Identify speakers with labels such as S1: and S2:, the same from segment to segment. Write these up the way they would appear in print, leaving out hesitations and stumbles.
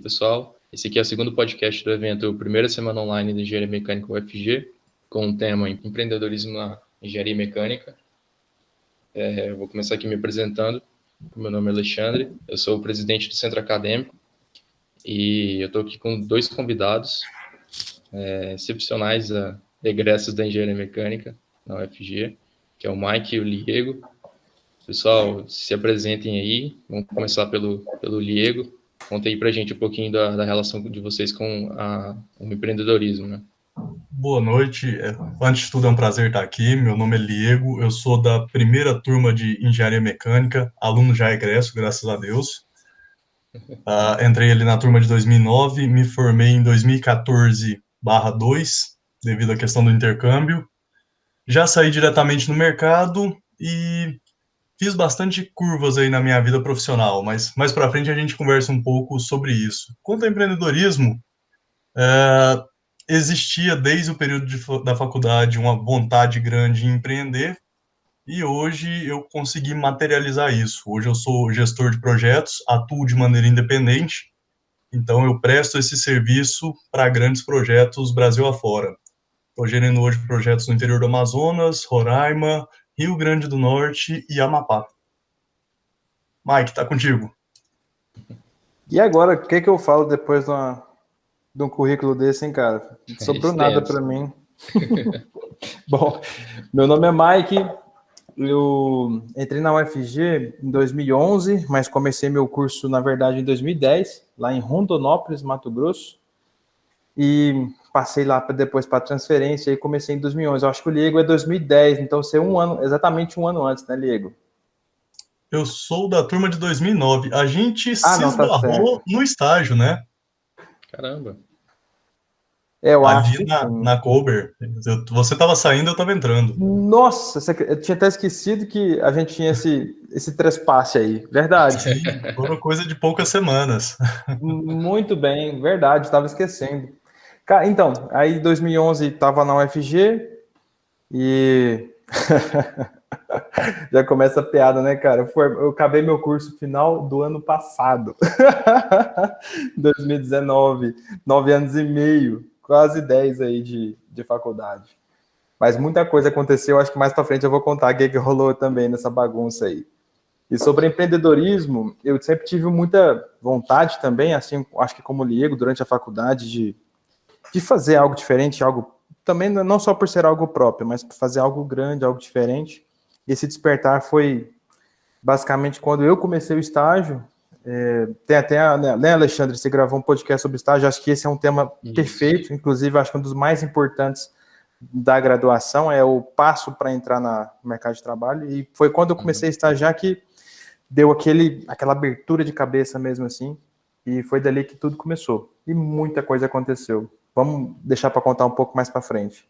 S1: pessoal. Esse aqui é o segundo podcast do evento Primeira Semana Online de Engenharia Mecânica UFG, com o tema Empreendedorismo na Engenharia Mecânica. Eu vou começar aqui me apresentando. Meu nome é Alexandre, eu sou o presidente do Centro Acadêmico e eu estou aqui com dois convidados excepcionais, egressos da Engenharia Mecânica na UFG, que é o Mike e o Liego. Pessoal, se apresentem aí. Vamos começar pelo Liego. Conta aí pra gente um pouquinho da relação de vocês com o empreendedorismo, né?
S2: Boa noite. Antes de tudo, é um prazer estar aqui. Meu nome é Liego, eu sou da primeira turma de Engenharia Mecânica, aluno já egresso, graças a Deus. Entrei ali na turma de 2009, me formei em 2014/2, devido à questão do intercâmbio. Já saí diretamente no mercado e fiz bastante curvas aí na minha vida profissional, mas mais para frente a gente conversa um pouco sobre isso. Quanto ao empreendedorismo, existia desde o período da faculdade uma vontade grande em empreender e hoje eu consegui materializar isso. Hoje eu sou gestor de projetos, atuo de maneira independente, então eu presto esse serviço para grandes projetos Brasil afora. Estou gerando hoje projetos no interior do Amazonas, Roraima, Rio Grande do Norte e Amapá. Mike, tá contigo.
S3: E agora, o que eu falo depois de um currículo desse, hein, cara? Não sobrou nada para mim. Bom, meu nome é Mike, eu entrei na UFG em 2011, mas comecei meu curso, na verdade, em 2010, lá em Rondonópolis, Mato Grosso, e passei lá depois para transferência e comecei em 2011. Eu acho que o Liego é 2010, então você exatamente um ano antes, né, Liego?
S2: Eu sou da turma de 2009. A gente se
S3: esbarrou
S2: no estágio, né?
S1: Caramba.
S3: Eu
S2: ali
S3: acho que sim.
S2: na Kober. Você estava saindo, eu estava entrando.
S3: Nossa, eu tinha até esquecido que a gente tinha esse trespasse aí. Verdade.
S2: Sim, foram coisa de poucas semanas.
S3: Muito bem, verdade, estava esquecendo. Então, aí em 2011 estava na UFG e já começa a piada, né, cara? Eu acabei meu curso final do ano passado, 2019, 9 anos e meio, quase 10 aí de faculdade. Mas muita coisa aconteceu, acho que mais para frente eu vou contar o que rolou também nessa bagunça aí. E sobre empreendedorismo, eu sempre tive muita vontade também, assim, acho que como Liego, durante a faculdade, de fazer algo diferente, algo também não só por ser algo próprio, mas fazer algo grande, algo diferente. Esse despertar foi basicamente quando eu comecei o estágio. Tem até, né, Alexandre, você gravou um podcast sobre estágio, acho que esse é um tema perfeito, inclusive acho que um dos mais importantes da graduação é o passo para entrar no mercado de trabalho, e foi quando eu comecei a estagiar que deu aquela abertura de cabeça mesmo assim, e foi dali que tudo começou, e muita coisa aconteceu. Vamos deixar para contar um pouco mais para frente.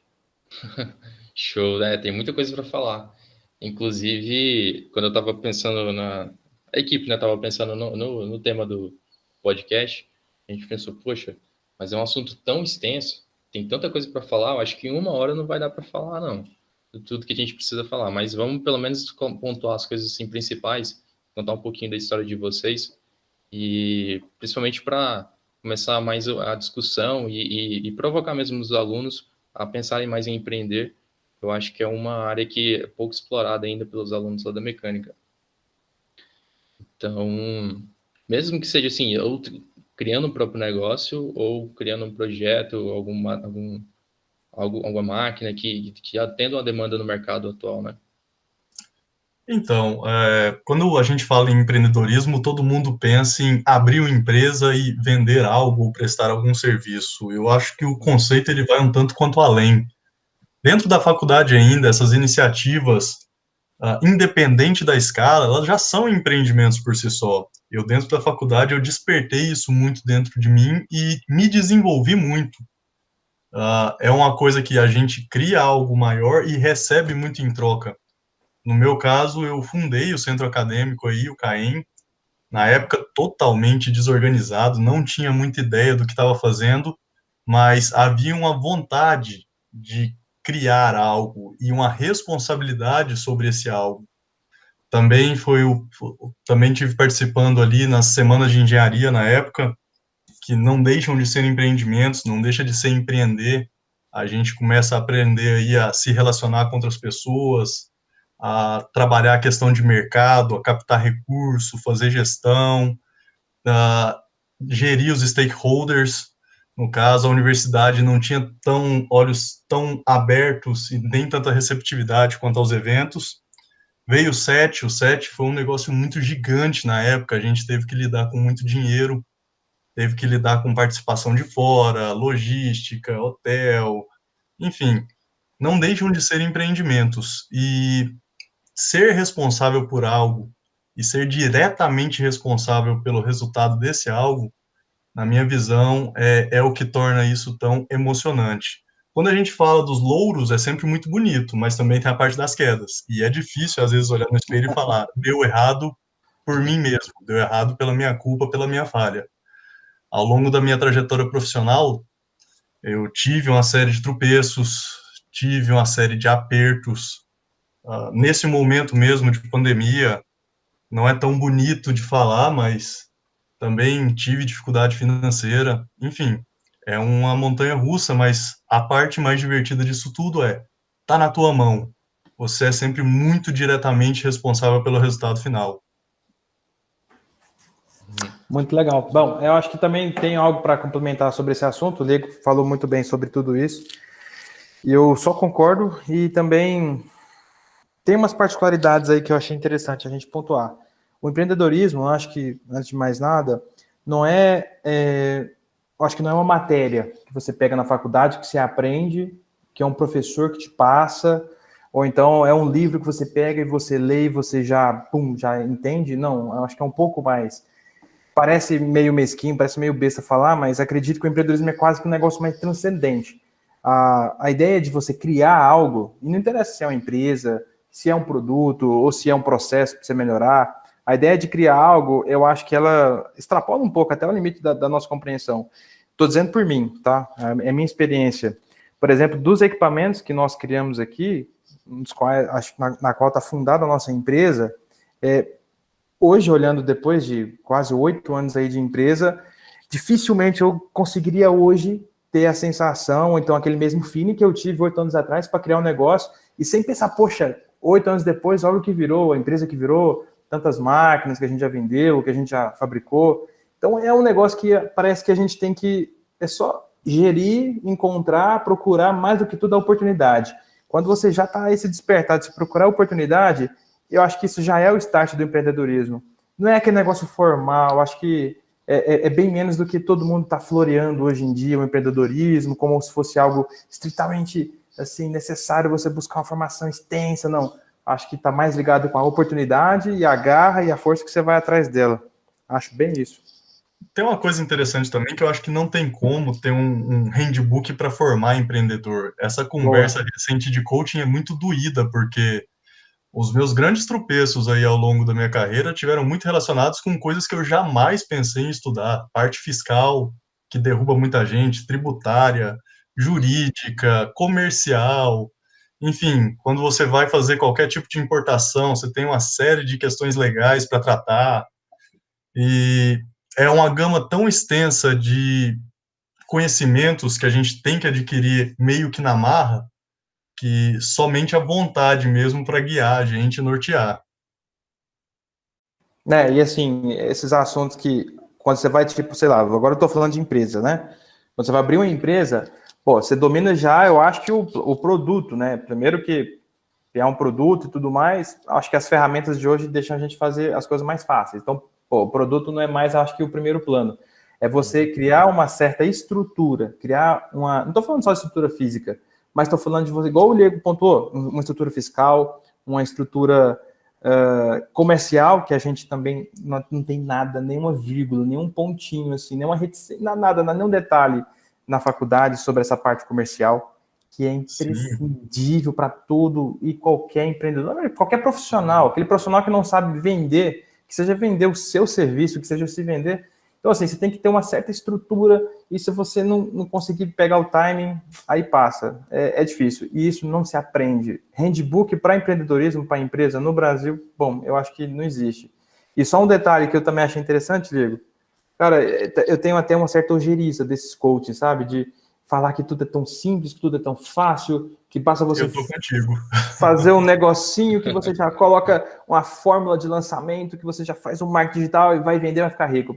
S1: Show, né? Tem muita coisa para falar. Inclusive, quando eu estava pensando a equipe, né, estava pensando no tema do podcast, a gente pensou, poxa, mas é um assunto tão extenso, tem tanta coisa para falar, eu acho que em 1 hora não vai dar para falar, não, de tudo que a gente precisa falar, mas vamos pelo menos pontuar as coisas assim, principais, contar um pouquinho da história de vocês, e principalmente para começar mais a discussão e provocar mesmo os alunos a pensarem mais em empreender. Eu acho que é uma área que é pouco explorada ainda pelos alunos lá da mecânica. Então, mesmo que seja assim, ou criando um próprio negócio, ou criando um projeto, alguma máquina que atenda uma demanda no mercado atual, né?
S2: Então, quando a gente fala em empreendedorismo, todo mundo pensa em abrir uma empresa e vender algo ou prestar algum serviço. Eu acho que o conceito ele vai um tanto quanto além. Dentro da faculdade ainda, essas iniciativas, independente da escala, elas já são empreendimentos por si só. Eu, dentro da faculdade, eu despertei isso muito dentro de mim e me desenvolvi muito. É uma coisa que a gente cria algo maior e recebe muito em troca. No meu caso, eu fundei o centro acadêmico aí, o CAEM, na época totalmente desorganizado, não tinha muita ideia do que estava fazendo, mas havia uma vontade de criar algo e uma responsabilidade sobre esse algo. Também tive participando ali nas semanas de engenharia na época, que não deixam de ser empreendimentos, não deixa de ser empreender. A gente começa a aprender aí a se relacionar com outras pessoas, a trabalhar a questão de mercado, a captar recurso, fazer gestão, a gerir os stakeholders. No caso, a universidade não tinha olhos tão abertos e nem tanta receptividade quanto aos eventos. Veio o SET foi um negócio muito gigante na época, a gente teve que lidar com muito dinheiro, teve que lidar com participação de fora, logística, hotel, enfim, não deixam de ser empreendimentos. E ser responsável por algo e ser diretamente responsável pelo resultado desse algo, na minha visão, é o que torna isso tão emocionante. Quando a gente fala dos louros, é sempre muito bonito, mas também tem a parte das quedas. E é difícil, às vezes, olhar no espelho e falar, deu errado por mim mesmo, deu errado pela minha culpa, pela minha falha. Ao longo da minha trajetória profissional, eu tive uma série de tropeços, tive uma série de apertos. Nesse momento mesmo de pandemia, não é tão bonito de falar, mas também tive dificuldade financeira. Enfim, é uma montanha russa, mas a parte mais divertida disso tudo tá na tua mão. Você é sempre muito diretamente responsável pelo resultado final.
S3: Muito legal. Bom, eu acho que também tem algo para complementar sobre esse assunto. O Diego falou muito bem sobre tudo isso. E eu só concordo e também tem umas particularidades aí que eu achei interessante a gente pontuar. O empreendedorismo, eu acho que, antes de mais nada, não eu acho que não é uma matéria que você pega na faculdade, que você aprende, que é um professor que te passa, ou então é um livro que você pega e você lê e você já entende. Não, eu acho que é um pouco mais... Parece meio mesquinho, parece meio besta falar, mas acredito que o empreendedorismo é quase que um negócio mais transcendente. A ideia de você criar algo, e não interessa se é uma empresa, se é um produto, ou se é um processo para você melhorar, a ideia de criar algo, eu acho que ela extrapola um pouco até o limite da nossa compreensão. Estou dizendo por mim, tá? É minha experiência. Por exemplo, dos equipamentos que nós criamos aqui, nos quais, acho, na qual está fundada a nossa empresa, hoje, olhando depois de quase 8 anos aí de empresa, dificilmente eu conseguiria hoje ter a sensação, ou então aquele mesmo feeling que eu tive 8 anos atrás para criar um negócio, e sem pensar, poxa, 8 anos depois, olha o que virou, a empresa que virou, tantas máquinas que a gente já vendeu, que a gente já fabricou. Então é um negócio que parece que a gente tem que, é só gerir, encontrar, procurar, mais do que tudo a oportunidade. Quando você já está esse despertar de se procurar a oportunidade, eu acho que isso já é o start do empreendedorismo. Não é aquele negócio formal, acho que é bem menos do que todo mundo está floreando hoje em dia o empreendedorismo, como se fosse algo estritamente assim, necessário você buscar uma formação extensa, não. Acho que está mais ligado com a oportunidade e a garra e a força que você vai atrás dela. Acho bem isso.
S2: Tem uma coisa interessante também que eu acho que não tem como ter um handbook para formar empreendedor. Essa conversa recente de coaching é muito doída, porque os meus grandes tropeços aí ao longo da minha carreira tiveram muito relacionados com coisas que eu jamais pensei em estudar. Parte fiscal, que derruba muita gente, tributária, jurídica, comercial. Enfim, quando você vai fazer qualquer tipo de importação, você tem uma série de questões legais para tratar. E é uma gama tão extensa de conhecimentos que a gente tem que adquirir meio que na marra, que somente a vontade mesmo para guiar a gente, nortear.
S3: E assim, esses assuntos que, quando você vai, tipo, sei lá, agora eu estou falando de empresa, né? Quando você vai abrir uma empresa, pô, você domina já, eu acho que o produto, né? Primeiro que criar um produto e tudo mais, acho que as ferramentas de hoje deixam a gente fazer as coisas mais fáceis. Então, pô, o produto não é mais, acho que, o primeiro plano. É você criar uma certa estrutura, criar uma... Não estou falando só de estrutura física, mas estou falando de você, igual o Diego pontuou, uma estrutura fiscal, uma estrutura comercial, que a gente também não tem nada, nenhuma vírgula, nenhum pontinho, assim, nenhuma nada, nenhum detalhe na faculdade sobre essa parte comercial, que é imprescindível para todo e qualquer empreendedor, qualquer profissional, aquele profissional que não sabe vender, que seja vender o seu serviço, que seja se vender. Então, assim, você tem que ter uma certa estrutura, e se você não conseguir pegar o timing, aí passa. É difícil. E isso não se aprende. Handbook para empreendedorismo, para empresa, no Brasil, bom, eu acho que não existe. E só um detalhe que eu também achei interessante, Diego. Cara, eu tenho até uma certa ojeriza desses coaches, sabe? De falar que tudo é tão simples, que tudo é tão fácil, que basta você
S2: Eu tô contigo.
S3: fazer um negocinho que você já coloca uma fórmula de lançamento, que você já faz um marketing digital e vai vender, vai ficar rico.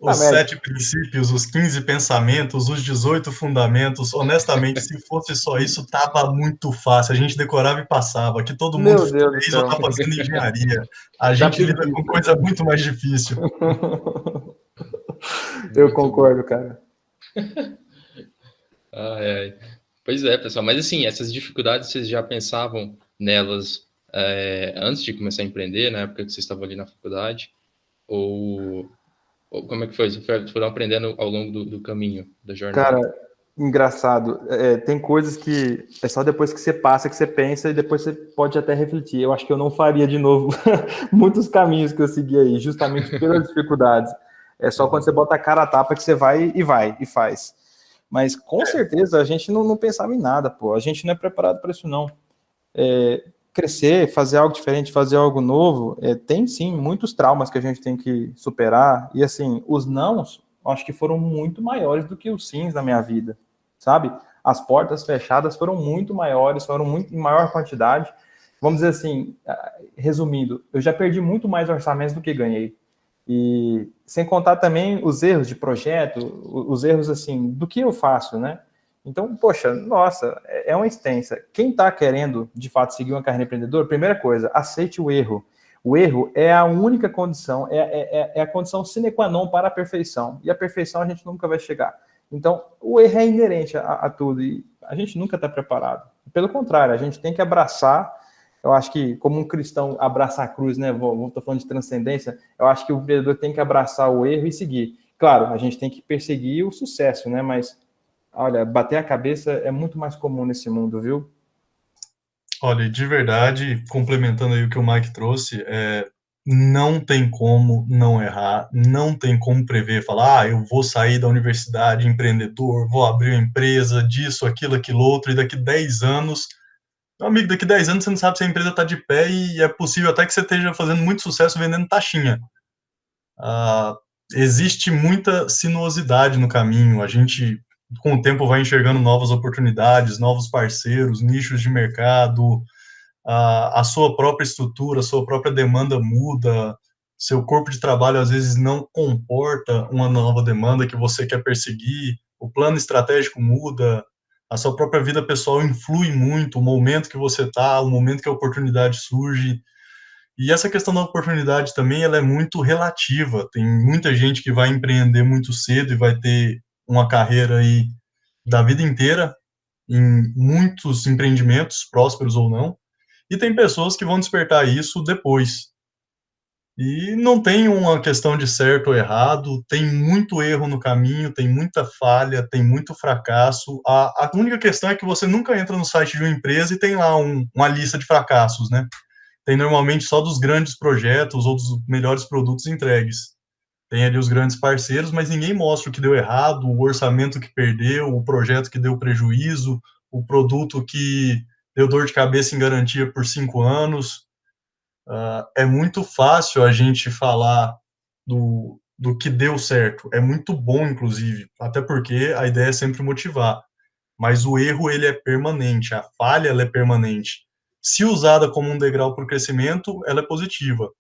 S2: Os 7 princípios, os 15 pensamentos, os 18 fundamentos, honestamente, se fosse só isso, tava muito fácil. A gente decorava e passava. Que todo mundo
S3: Meu Deus do
S2: fez ou
S3: céu.
S2: tá fazendo engenharia. A
S3: Dá
S2: gente lida com coisa muito mais difícil.
S3: Eu concordo, cara.
S1: Pois é, pessoal. Mas assim, essas dificuldades, vocês já pensavam nelas antes de começar a empreender, na época que vocês estavam ali na faculdade? Ou como é que foi? Vocês foram aprendendo ao longo do caminho, da jornada?
S3: Cara, engraçado. Tem coisas que é só depois que você passa, que você pensa, e depois você pode até refletir. Eu acho que eu não faria de novo muitos caminhos que eu segui aí, justamente pelas dificuldades. É só quando você bota a cara a tapa que você vai e faz. Mas com certeza a gente não pensava em nada, pô. A gente não é preparado para isso, não. Crescer, fazer algo diferente, fazer algo novo, tem sim muitos traumas que a gente tem que superar. E assim, os nãos, acho que foram muito maiores do que os sims na minha vida, sabe? As portas fechadas foram muito maiores, foram muito em maior quantidade. Vamos dizer assim, resumindo, eu já perdi muito mais orçamentos do que ganhei. E sem contar também os erros de projeto, os erros assim, do que eu faço, né? Então, poxa, nossa, é uma extensa. Quem está querendo, de fato, seguir uma carreira empreendedora, primeira coisa, aceite o erro. O erro é a única condição, é a condição sine qua non para a perfeição. E a perfeição a gente nunca vai chegar. Então, o erro é inerente a tudo e a gente nunca está preparado. Pelo contrário, a gente tem que abraçar. Eu acho que, como um cristão abraça a cruz, né? Estou falando de transcendência. Eu acho que o empreendedor tem que abraçar o erro e seguir. Claro, a gente tem que perseguir o sucesso, né? Mas, olha, bater a cabeça é muito mais comum nesse mundo, viu?
S2: Olha, de verdade, complementando aí o que o Mike trouxe, não tem como não errar, não tem como prever, falar, eu vou sair da universidade empreendedor, vou abrir uma empresa, disso, aquilo outro, e daqui 10 anos, meu amigo, daqui 10 anos você não sabe se a empresa está de pé e é possível até que você esteja fazendo muito sucesso vendendo taxinha. Existe muita sinuosidade no caminho, a gente, com o tempo, vai enxergando novas oportunidades, novos parceiros, nichos de mercado, a sua própria estrutura, a sua própria demanda muda, seu corpo de trabalho às vezes não comporta uma nova demanda que você quer perseguir, o plano estratégico muda, a sua própria vida pessoal influi muito, o momento que você está, o momento que a oportunidade surge. E essa questão da oportunidade também, ela é muito relativa. Tem muita gente que vai empreender muito cedo e vai ter uma carreira aí da vida inteira em muitos empreendimentos, prósperos ou não. E tem pessoas que vão despertar isso depois. E não tem uma questão de certo ou errado, tem muito erro no caminho, tem muita falha, tem muito fracasso. A única questão é que você nunca entra no site de uma empresa e tem lá uma lista de fracassos, né? Tem normalmente só dos grandes projetos ou dos melhores produtos entregues. Tem ali os grandes parceiros, mas ninguém mostra o que deu errado, o orçamento que perdeu, o projeto que deu prejuízo, o produto que deu dor de cabeça em garantia por 5 anos. É muito fácil a gente falar do que deu certo. É muito bom, inclusive, até porque a ideia é sempre motivar. Mas o erro, ele é permanente, a falha, ela é permanente. Se usada como um degrau para o crescimento, ela é positiva.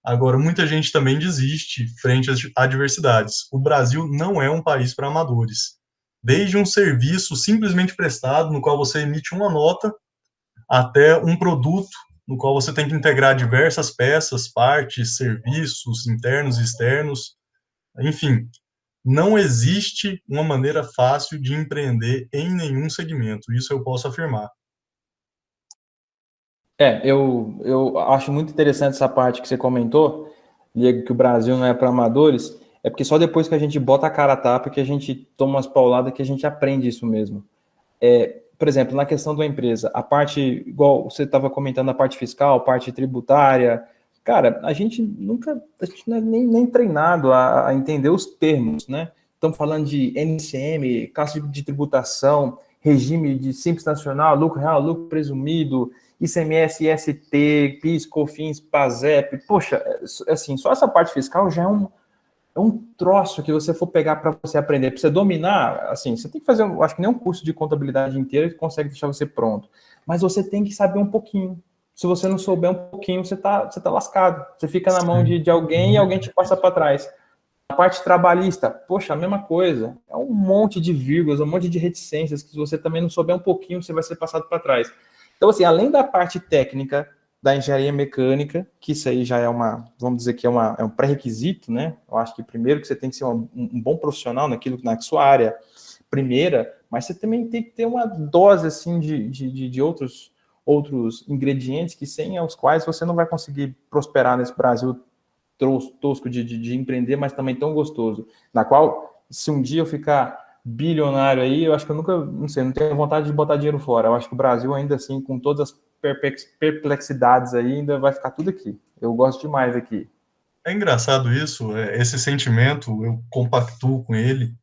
S2: Agora, muita gente também desiste frente às adversidades. O Brasil não é um país para amadores. Desde um serviço simplesmente prestado, no qual você emite uma nota, até um produto no qual você tem que integrar diversas peças, partes, serviços internos e externos. Enfim, não existe uma maneira fácil de empreender em nenhum segmento. Isso eu posso afirmar.
S3: Eu acho muito interessante essa parte que você comentou, Diego, que o Brasil não é para amadores, é porque só depois que a gente bota a cara a tapa que a gente toma umas pauladas que a gente aprende isso mesmo. Por exemplo, na questão da empresa, a parte, igual você estava comentando, a parte fiscal, a parte tributária, cara, a gente não é nem treinado a entender os termos, né? Estamos falando de NCM, Caixa de Tributação, regime de Simples Nacional, lucro real, lucro presumido, ICMS, IST, PIS, COFINS, PASEP. Poxa, assim, só essa parte fiscal já é é um troço que você for pegar para você aprender, para você dominar, assim, você tem que fazer, eu acho que nem um curso de contabilidade inteiro que consegue deixar você pronto, mas você tem que saber um pouquinho. Se você não souber um pouquinho, você tá lascado. Você fica na mão de alguém e alguém te passa para trás. A parte trabalhista, poxa, a mesma coisa. É um monte de vírgulas, um monte de reticências que se você também não souber um pouquinho, você vai ser passado para trás. Então, assim, além da parte técnica da engenharia mecânica, que isso aí já é vamos dizer que é um pré-requisito, né? Eu acho que primeiro que você tem que ser um bom profissional na sua área primeira, mas você também tem que ter uma dose, assim, de outros ingredientes que sem os quais você não vai conseguir prosperar nesse Brasil tosco de empreender, mas também tão gostoso, na qual, se um dia eu ficar bilionário aí, eu acho que eu nunca, não sei, não tenho vontade de botar dinheiro fora. Eu acho que o Brasil ainda assim, com todas as perplexidades aí, ainda vai ficar tudo aqui. Eu gosto demais aqui.
S2: É engraçado isso, esse sentimento, eu compactuo com ele.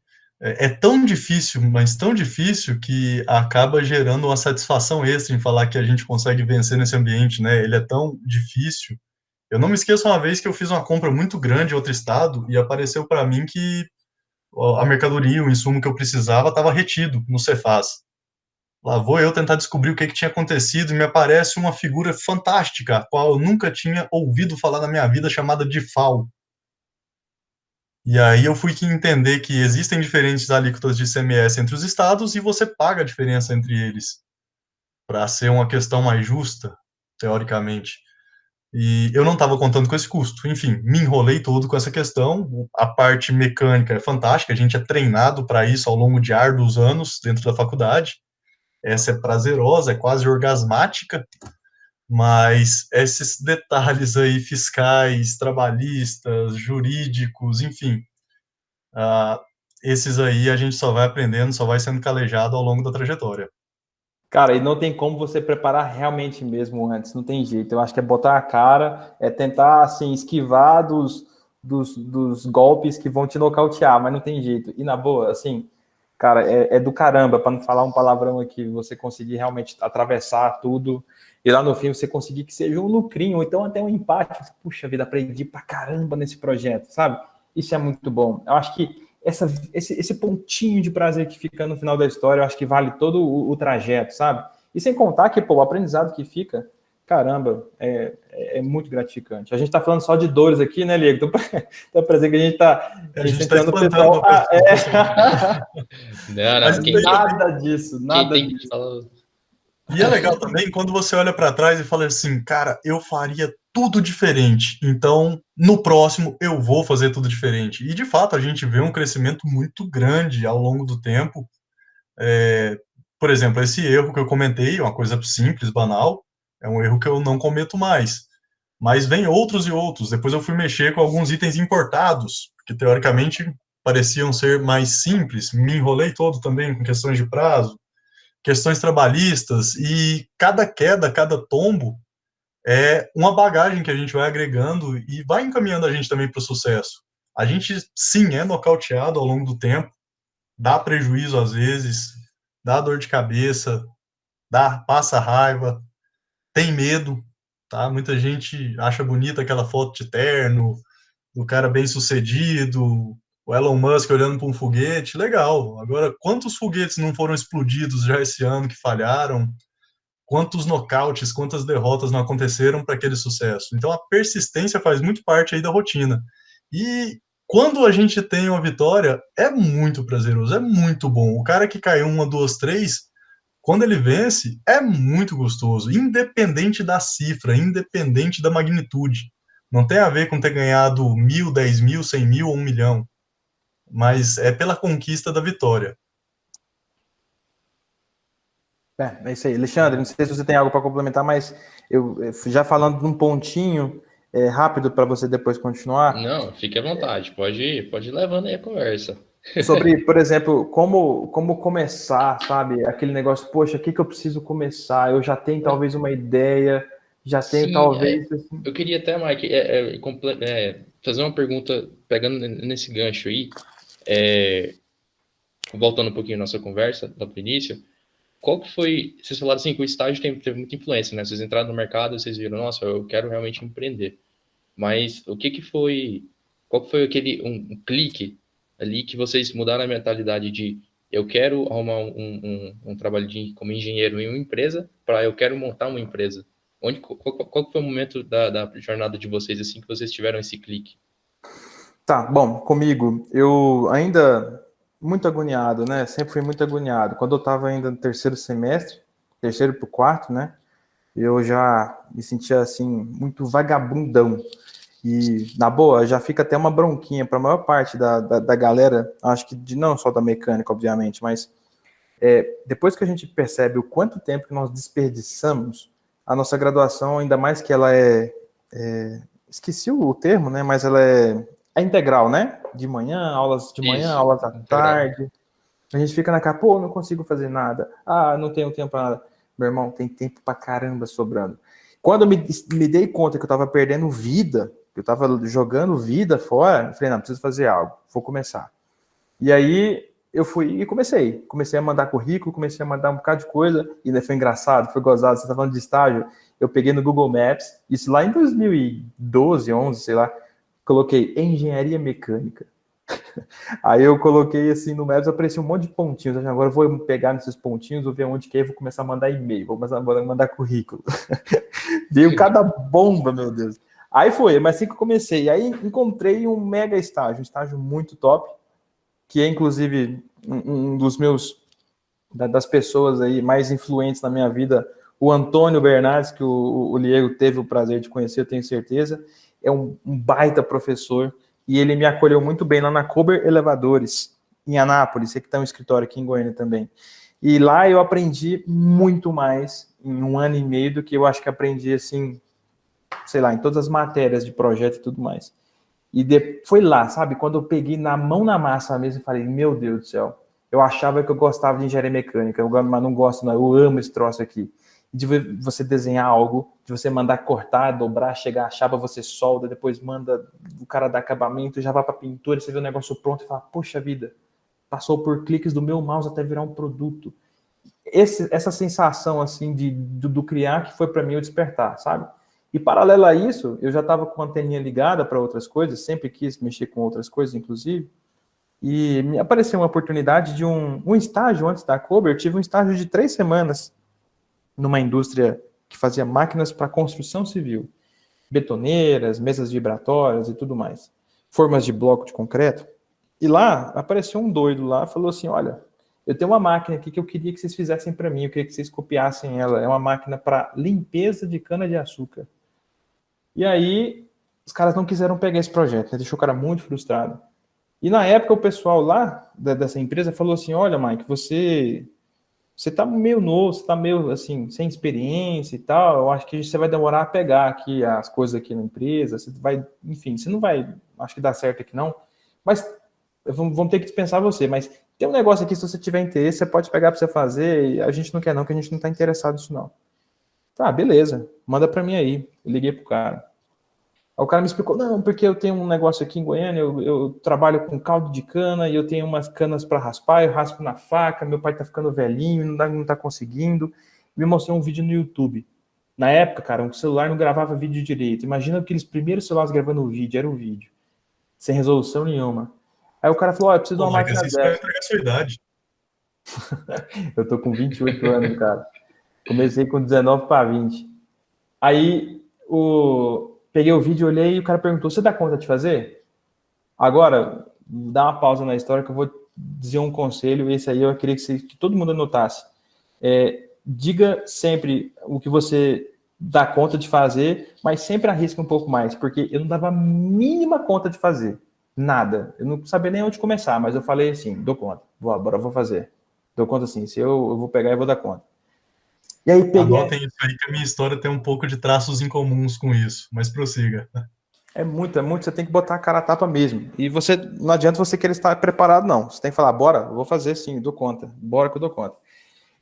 S2: É tão difícil, mas tão difícil que acaba gerando uma satisfação extra em falar que a gente consegue vencer nesse ambiente, né? Ele é tão difícil. Eu não me esqueço uma vez que eu fiz uma compra muito grande em outro estado e apareceu para mim que a mercadoria, o insumo que eu precisava estava retido no Cefaz. Lá vou eu tentar descobrir o que tinha acontecido e me aparece uma figura fantástica, a qual eu nunca tinha ouvido falar na minha vida, chamada de FAO. E aí eu fui que entender que existem diferentes alíquotas de ICMS entre os estados e você paga a diferença entre eles, para ser uma questão mais justa, teoricamente. E eu não estava contando com esse custo. Enfim, me enrolei todo com essa questão. A parte mecânica é fantástica, a gente é treinado para isso ao longo de árduos anos dentro da faculdade. Essa é prazerosa, é quase orgasmática, mas esses detalhes aí fiscais, trabalhistas, jurídicos, enfim, uh, esses aí a gente só vai aprendendo, só vai sendo calejado ao longo da trajetória.
S3: Cara, e não tem como você preparar realmente mesmo antes, não tem jeito. Eu acho que é botar a cara, é tentar, assim, esquivar dos golpes que vão te nocautear, mas não tem jeito. E na boa, assim, cara, é do caramba, para não falar um palavrão aqui, você conseguir realmente atravessar tudo e lá no fim você conseguir que seja um lucrinho, ou então até um empate. Puxa vida, aprendi pra caramba nesse projeto, sabe? Isso é muito bom. Eu acho que esse pontinho de prazer que fica no final da história, eu acho que vale todo o trajeto, sabe? E sem contar que, pô, o aprendizado que fica, caramba, é muito gratificante. A gente tá falando só de dores aqui, né, Liego? Tô parecendo que a gente tá incentivando o pessoal.
S1: Não,
S3: nada disso, nada
S1: quem tem
S3: disso.
S1: que falar.
S2: E é legal também quando você olha para trás e fala assim, cara, eu faria tudo diferente. Então, no próximo eu vou fazer tudo diferente. E de fato a gente vê um crescimento muito grande ao longo do tempo. Por exemplo, esse erro que eu comentei, uma coisa simples, banal, é um erro que eu não cometo mais. Mas vem outros e outros. Depois eu fui mexer com alguns itens importados, que teoricamente pareciam ser mais simples. Me enrolei todo também com questões de prazo, questões trabalhistas, e cada queda, cada tombo é uma bagagem que a gente vai agregando e vai encaminhando a gente também para o sucesso. A gente, sim, é nocauteado ao longo do tempo, dá prejuízo às vezes, dá dor de cabeça, passa raiva, tem medo, tá? Muita gente acha bonita aquela foto de terno, do cara bem sucedido, o Elon Musk olhando para um foguete, legal. Agora, quantos foguetes não foram explodidos já esse ano que falharam? Quantos nocautes, quantas derrotas não aconteceram para aquele sucesso? Então, a persistência faz muito parte aí da rotina. E quando a gente tem uma vitória, é muito prazeroso, é muito bom. O cara que caiu uma, duas, três, quando ele vence, é muito gostoso, independente da cifra, independente da magnitude. Não tem a ver com ter ganhado 1.000, 10.000, 100.000 ou 1 milhão, mas é pela conquista da vitória.
S3: É isso aí. Alexandre, não sei se você tem algo para complementar, mas eu já falando de um pontinho rápido para você depois continuar.
S1: Não, fique à vontade, pode ir levando aí a conversa.
S3: Sobre, por exemplo, como começar, sabe? Aquele negócio, poxa, o que eu preciso começar? Eu já tenho talvez uma ideia, já tenho
S1: Sim,
S3: talvez. Assim...
S1: eu queria até, Mike, fazer uma pergunta, pegando nesse gancho aí, voltando um pouquinho à nossa conversa do início, qual que foi, vocês falaram assim que o estágio teve muita influência, né? Vocês entraram no mercado, vocês viram, nossa, eu quero realmente empreender. Mas o que foi qual foi aquele um clique ali que vocês mudaram a mentalidade de eu quero arrumar um trabalho como engenheiro em uma empresa para eu quero montar uma empresa? Qual foi o momento da jornada de vocês, assim, que vocês tiveram esse clique?
S3: Tá, bom, comigo, eu ainda muito agoniado, né? Sempre fui muito agoniado. Quando eu estava ainda no terceiro semestre, terceiro para o quarto, né? Eu já me sentia assim, muito vagabundão. E, na boa, já fica até uma bronquinha para a maior parte da galera, acho que não só da mecânica, obviamente, mas depois que a gente percebe o quanto tempo que nós desperdiçamos, a nossa graduação, ainda mais que ela esqueci o termo, né? Mas ela é integral, né? De manhã, aulas de manhã,
S1: Isso,
S3: aulas à
S1: integral.
S3: tarde. A gente fica na cara, pô, não consigo fazer nada. Ah, não tenho tempo para nada. Meu irmão, tem tempo pra caramba sobrando. Quando eu me dei conta que eu tava perdendo vida, que eu tava jogando vida fora, eu falei, não, preciso fazer algo, vou começar. E aí eu fui e comecei a mandar currículo, comecei a mandar um bocado de coisa, e daí foi engraçado, foi gozado, você tá falando de estágio, eu peguei no Google Maps, isso lá em 2012, 11, sei lá, coloquei engenharia mecânica. Aí eu coloquei assim no Maps, apareceu um monte de pontinhos. Agora eu vou pegar nesses pontinhos, vou ver onde que é, vou começar a mandar e-mail, vou começar a mandar currículo. Veio cada bomba, meu Deus. Aí foi, mas assim que eu comecei. Aí encontrei um mega estágio, um estágio muito top, que é inclusive um dos meus, das pessoas aí mais influentes na minha vida, o Antônio Bernardes, que o Diego teve o prazer de conhecer, eu tenho certeza. É um baita professor, e ele me acolheu muito bem lá na Kober Elevadores, em Anápolis, que tem um escritório aqui em Goiânia também. E lá eu aprendi muito mais em 1 ano e meio do que eu acho que aprendi, assim, sei lá, em todas as matérias de projeto e tudo mais. E foi lá, sabe, quando eu peguei na mão na massa mesmo e falei, meu Deus do céu, eu achava que eu gostava de engenharia mecânica, mas não gosto não, eu amo esse troço aqui. De você desenhar algo, de você mandar cortar, dobrar, chegar a chapa, você solda, depois manda o cara dar acabamento, já vai para pintura, você vê o negócio pronto e fala, poxa vida, passou por cliques do meu mouse até virar um produto. Essa sensação assim do criar que foi para mim o despertar, sabe? E paralelo a isso, eu já estava com a anteninha ligada para outras coisas, sempre quis mexer com outras coisas, inclusive, e me apareceu uma oportunidade de um estágio antes da Kober. Eu tive um estágio de 3 semanas numa indústria que fazia máquinas para construção civil, betoneiras, mesas vibratórias e tudo mais, formas de bloco de concreto. E lá apareceu um doido lá, falou assim, olha, eu tenho uma máquina aqui que eu queria que vocês fizessem para mim, eu queria que vocês copiassem ela, é uma máquina para limpeza de cana-de-açúcar. E aí, os caras não quiseram pegar esse projeto, né? Deixou o cara muito frustrado. E na época, o pessoal lá dessa empresa falou assim, olha, Mike, você tá meio novo, você tá meio, assim, sem experiência e tal, eu acho que você vai demorar a pegar aqui as coisas aqui na empresa, você vai, enfim, você não vai, acho que dá certo aqui não, mas vamos ter que dispensar você, mas tem um negócio aqui, se você tiver interesse, você pode pegar para você fazer, e a gente não quer não, que a gente não tá interessado nisso não. Tá, beleza, manda para mim aí. Eu liguei pro cara. Aí o cara me explicou, não, porque eu tenho um negócio aqui em Goiânia, eu trabalho com caldo de cana e eu tenho umas canas para raspar, eu raspo na faca, meu pai tá ficando velhinho, não tá conseguindo. Me mostrou um vídeo no YouTube. Na época, cara, um celular não gravava vídeo direito. Imagina aqueles primeiros celulares gravando vídeo, era um vídeo. Sem resolução nenhuma. Aí o cara falou, eu preciso de uma máquina
S2: Mas isso vai
S3: dessa.
S2: entregar a sua idade.
S3: Eu tô com 28 anos, cara. Comecei com 19 para 20. Aí peguei o vídeo, olhei e o cara perguntou, você dá conta de fazer? Agora, dá uma pausa na história que eu vou dizer um conselho, esse aí eu queria que todo mundo anotasse. Diga sempre o que você dá conta de fazer, mas sempre arrisca um pouco mais, porque eu não dava a mínima conta de fazer. Nada. Eu não sabia nem onde começar, mas eu falei assim, dou conta. Vou fazer. Dou conta assim, se eu vou pegar e vou dar conta. E aí peguei...
S2: Anotem isso aí, que a minha história tem um pouco de traços em comuns com isso, mas prossiga.
S3: É muito, você tem que botar a cara a tapa mesmo. E você, não adianta você querer estar preparado, não. Você tem que falar, bora, eu vou fazer sim, dou conta. Bora que eu dou conta.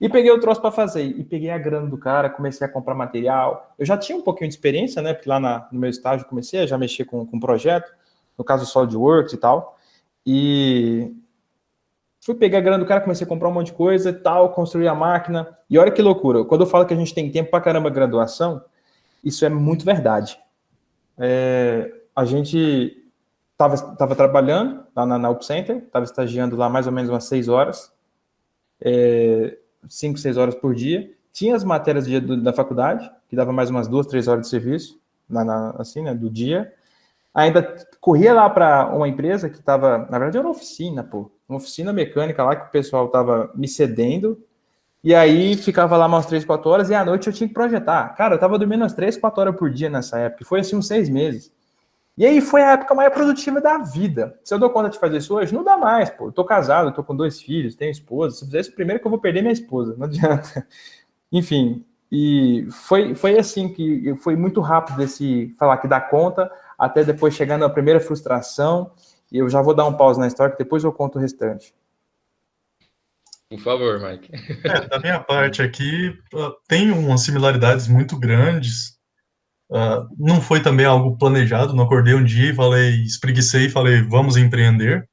S3: E peguei o troço para fazer. E peguei a grana do cara, comecei a comprar material. Eu já tinha um pouquinho de experiência, né? Porque lá no meu estágio comecei a já mexer com projeto, no caso SolidWorks e tal. E fui pegar a grana do cara, comecei a comprar um monte de coisa e tal, construir a máquina. E olha que loucura, quando eu falo que a gente tem tempo pra caramba graduação, isso é muito verdade. A gente Tava trabalhando lá na UpCenter, estava estagiando lá mais ou menos umas 6 horas, 5, 6 horas por dia. Tinha as matérias da faculdade, que dava mais umas 2, 3 horas de serviço, assim, né, do dia. Ainda corria lá para uma empresa que estava, na verdade, era uma oficina, uma oficina mecânica lá que o pessoal estava me cedendo. E aí ficava lá umas 3, 4 horas e à noite eu tinha que projetar. Cara, eu tava dormindo umas 3, 4 horas por dia nessa época. Foi assim uns 6 meses. E aí foi a época mais produtiva da vida. Se eu dou conta de fazer isso hoje, não dá mais, pô. Eu tô casado, tô com 2 filhos, tenho esposa. Se eu fizer isso primeiro que eu vou perder minha esposa, não adianta. Enfim, e foi assim que foi muito rápido desse falar que dá conta, até depois chegar na primeira frustração. E eu já vou dar um pause na história, que depois eu conto o restante.
S1: Por favor, Mike.
S2: Da minha parte aqui, tem umas similaridades muito grandes. Não foi também algo planejado, não acordei um dia e espreguicei e falei, vamos empreender.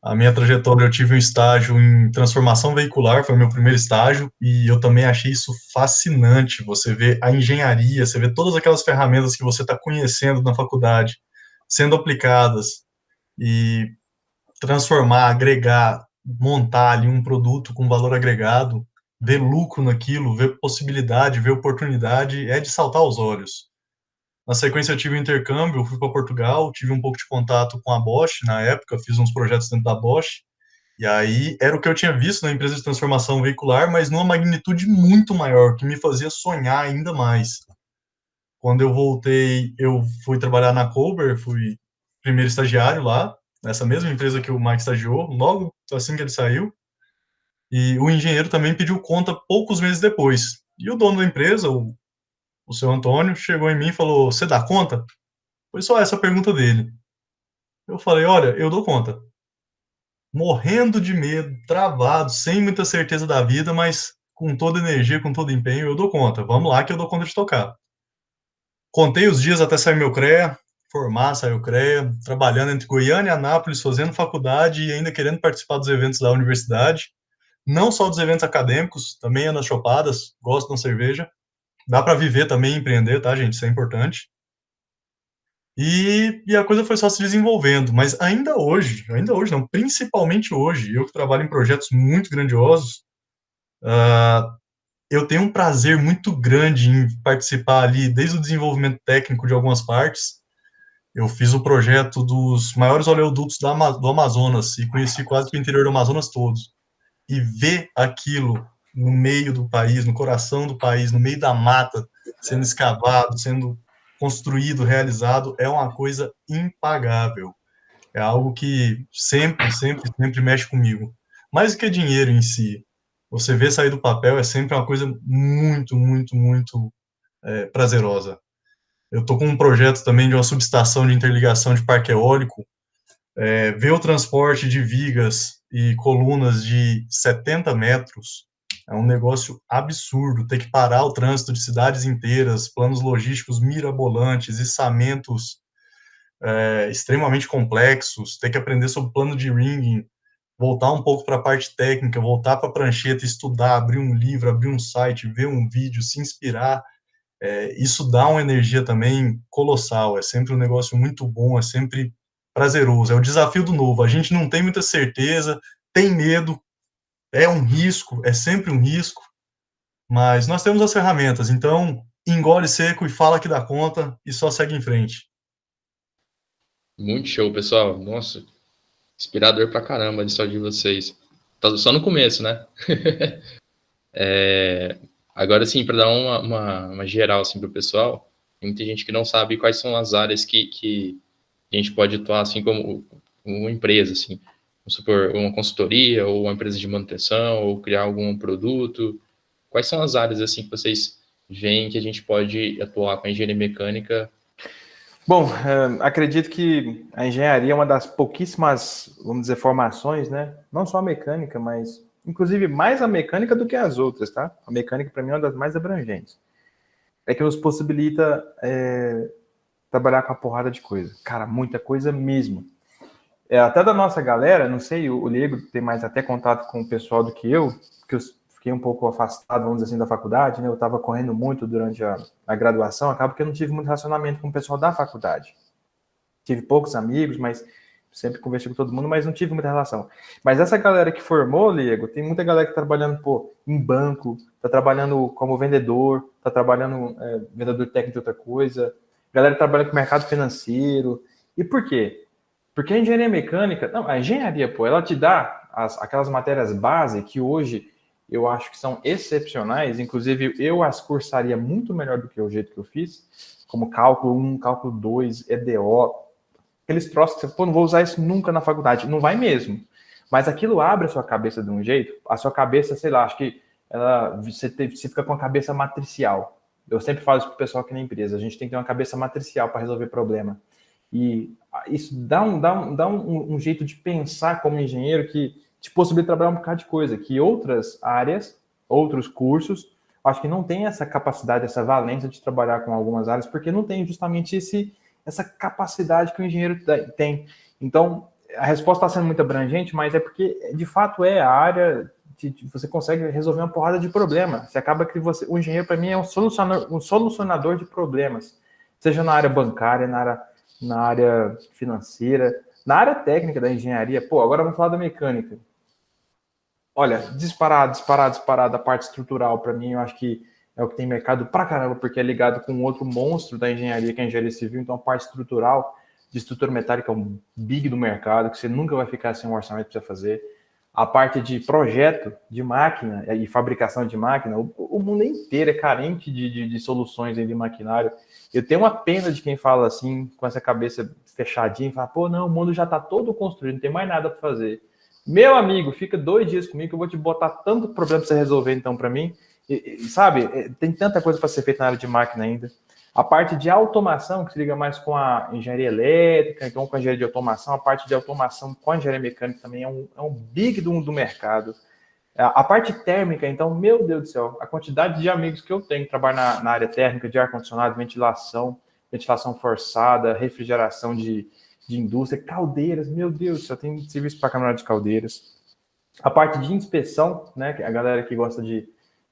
S2: A minha trajetória, eu tive um estágio em transformação veicular, foi meu primeiro estágio, e eu também achei isso fascinante. Você vê a engenharia, você vê todas aquelas ferramentas que você está conhecendo na faculdade, sendo aplicadas, e transformar, agregar, montar ali um produto com valor agregado, ver lucro naquilo, ver possibilidade, ver oportunidade, é de saltar os olhos. Na sequência, eu tive um intercâmbio, fui para Portugal, tive um pouco de contato com a Bosch na época, fiz uns projetos dentro da Bosch, e aí era o que eu tinha visto na empresa de transformação veicular, mas numa magnitude muito maior, que me fazia sonhar ainda mais. Quando eu voltei, eu fui trabalhar na Colber, fui primeiro estagiário lá, nessa mesma empresa que o Mike estagiou, logo assim que ele saiu, e o engenheiro também pediu conta poucos meses depois. E o dono da empresa, o seu Antônio, chegou em mim e falou, você dá conta? Foi só essa a pergunta dele. Eu falei, olha, eu dou conta. Morrendo de medo, travado, sem muita certeza da vida, mas com toda energia, com todo empenho, eu dou conta. Vamos lá que eu dou conta de tocar. Contei os dias até sair meu CREA, formar, sair o CREA, trabalhando entre Goiânia e Anápolis, fazendo faculdade e ainda querendo participar dos eventos da universidade. Não só dos eventos acadêmicos, também é nas chopadas, gosto de uma cerveja. Dá para viver também e empreender, tá, gente? Isso é importante. E a coisa foi só se desenvolvendo, mas ainda hoje não, principalmente hoje, eu que trabalho em projetos muito grandiosos, eu tenho um prazer muito grande em participar ali, desde o desenvolvimento técnico de algumas partes. Eu fiz o projeto dos maiores oleodutos do Amazonas e conheci quase que o interior do Amazonas todos. E ver aquilo no meio do país, no coração do país, no meio da mata, sendo escavado, sendo construído, realizado, é uma coisa impagável. É algo que sempre, sempre, sempre mexe comigo. Mais do que dinheiro em si, você vê sair do papel é sempre uma coisa muito, muito, muito prazerosa. Eu estou com um projeto também de uma subestação de interligação de parque eólico, ver o transporte de vigas e colunas de 70 metros é um negócio absurdo, ter que parar o trânsito de cidades inteiras, planos logísticos mirabolantes, içamentos extremamente complexos, ter que aprender sobre plano de ringing, voltar um pouco para a parte técnica, voltar para a prancheta, estudar, abrir um livro, abrir um site, ver um vídeo, se inspirar, isso dá uma energia também colossal, é sempre um negócio muito bom, é sempre prazeroso, é o desafio do novo, a gente não tem muita certeza, tem medo, é um risco, é sempre um risco, mas nós temos as ferramentas, então engole seco e fala que dá conta e só segue em frente.
S1: Muito show, pessoal. Nossa, inspirador pra caramba de só de vocês. Tá só no começo, né? Agora, sim, para dar uma geral assim, para o pessoal, tem muita gente que não sabe quais são as áreas que a gente pode atuar assim como uma empresa, assim, vamos supor, uma consultoria ou uma empresa de manutenção ou criar algum produto. Quais são as áreas assim que vocês veem que a gente pode atuar com a engenharia mecânica?
S3: Bom, acredito que a engenharia é uma das pouquíssimas, vamos dizer, formações, né? Não só a mecânica, mas inclusive mais a mecânica do que as outras, tá? A mecânica, para mim, é uma das mais abrangentes. É que nos possibilita trabalhar com uma porrada de coisa. Cara, muita coisa mesmo. Até da nossa galera, não sei, o Diego tem mais até contato com o pessoal do que eu, porque eu fiquei um pouco afastado, vamos dizer assim, da faculdade, né? Eu estava correndo muito durante a graduação, acaba que eu não tive muito relacionamento com o pessoal da faculdade. tive poucos amigos, mas sempre conversei com todo mundo, mas não tive muita relação. Mas essa galera que formou, Liego, tem muita galera que tá trabalhando, em banco, tá trabalhando como vendedor, tá trabalhando vendedor técnico de outra coisa, galera que trabalha com mercado financeiro. E por quê? Porque a engenharia mecânica, não, a engenharia, ela te dá aquelas matérias base que hoje eu acho que são excepcionais, inclusive eu as cursaria muito melhor do que o jeito que eu fiz, como cálculo 1, cálculo 2, EDO, aqueles troços que você, não vou usar isso nunca na faculdade, não vai mesmo, mas aquilo abre a sua cabeça de um jeito, a sua cabeça, sei lá, acho que você fica com a cabeça matricial. Eu sempre falo isso pro pessoal aqui na empresa, a gente tem que ter uma cabeça matricial para resolver problema. E isso dá um jeito de pensar como engenheiro que te possibilita trabalhar um bocado de coisa, que outras áreas, outros cursos, acho que não tem essa capacidade, essa valência de trabalhar com algumas áreas, porque não tem justamente essa capacidade que o engenheiro tem. Então, a resposta está sendo muito abrangente, mas é porque, de fato, é a área que você consegue resolver uma porrada de problemas. Você acaba que o engenheiro, para mim, é um solucionador de problemas, seja na área bancária, na área financeira, na área técnica da engenharia. Agora vamos falar da mecânica. Olha, disparado, a parte estrutural, para mim, eu acho que é o que tem mercado pra caramba, porque é ligado com outro monstro da engenharia, que é a engenharia civil. Então, a parte estrutural, de estrutura metálica, é um big do mercado, que você nunca vai ficar sem um orçamento para você fazer. A parte de projeto de máquina e fabricação de máquina, o mundo inteiro é carente de soluções de maquinário. Eu tenho uma pena de quem fala assim, com essa cabeça fechadinha, e fala, não, o mundo já está todo construído, não tem mais nada para fazer. Meu amigo, fica 2 dias comigo que eu vou te botar tanto problema para você resolver, então, para mim. Sabe, tem tanta coisa para ser feita na área de máquina ainda. A parte de automação, que se liga mais com a engenharia elétrica, então com a engenharia de automação, a parte de automação com a engenharia mecânica também é um big do mercado. A parte térmica, então, meu Deus do céu, a quantidade de amigos que eu tenho que trabalhar na área térmica, de ar-condicionado, ventilação forçada, refrigeração de indústria, caldeiras, meu Deus do céu, tem serviço para caminhonete de caldeiras. A parte de inspeção, né, a galera que gosta de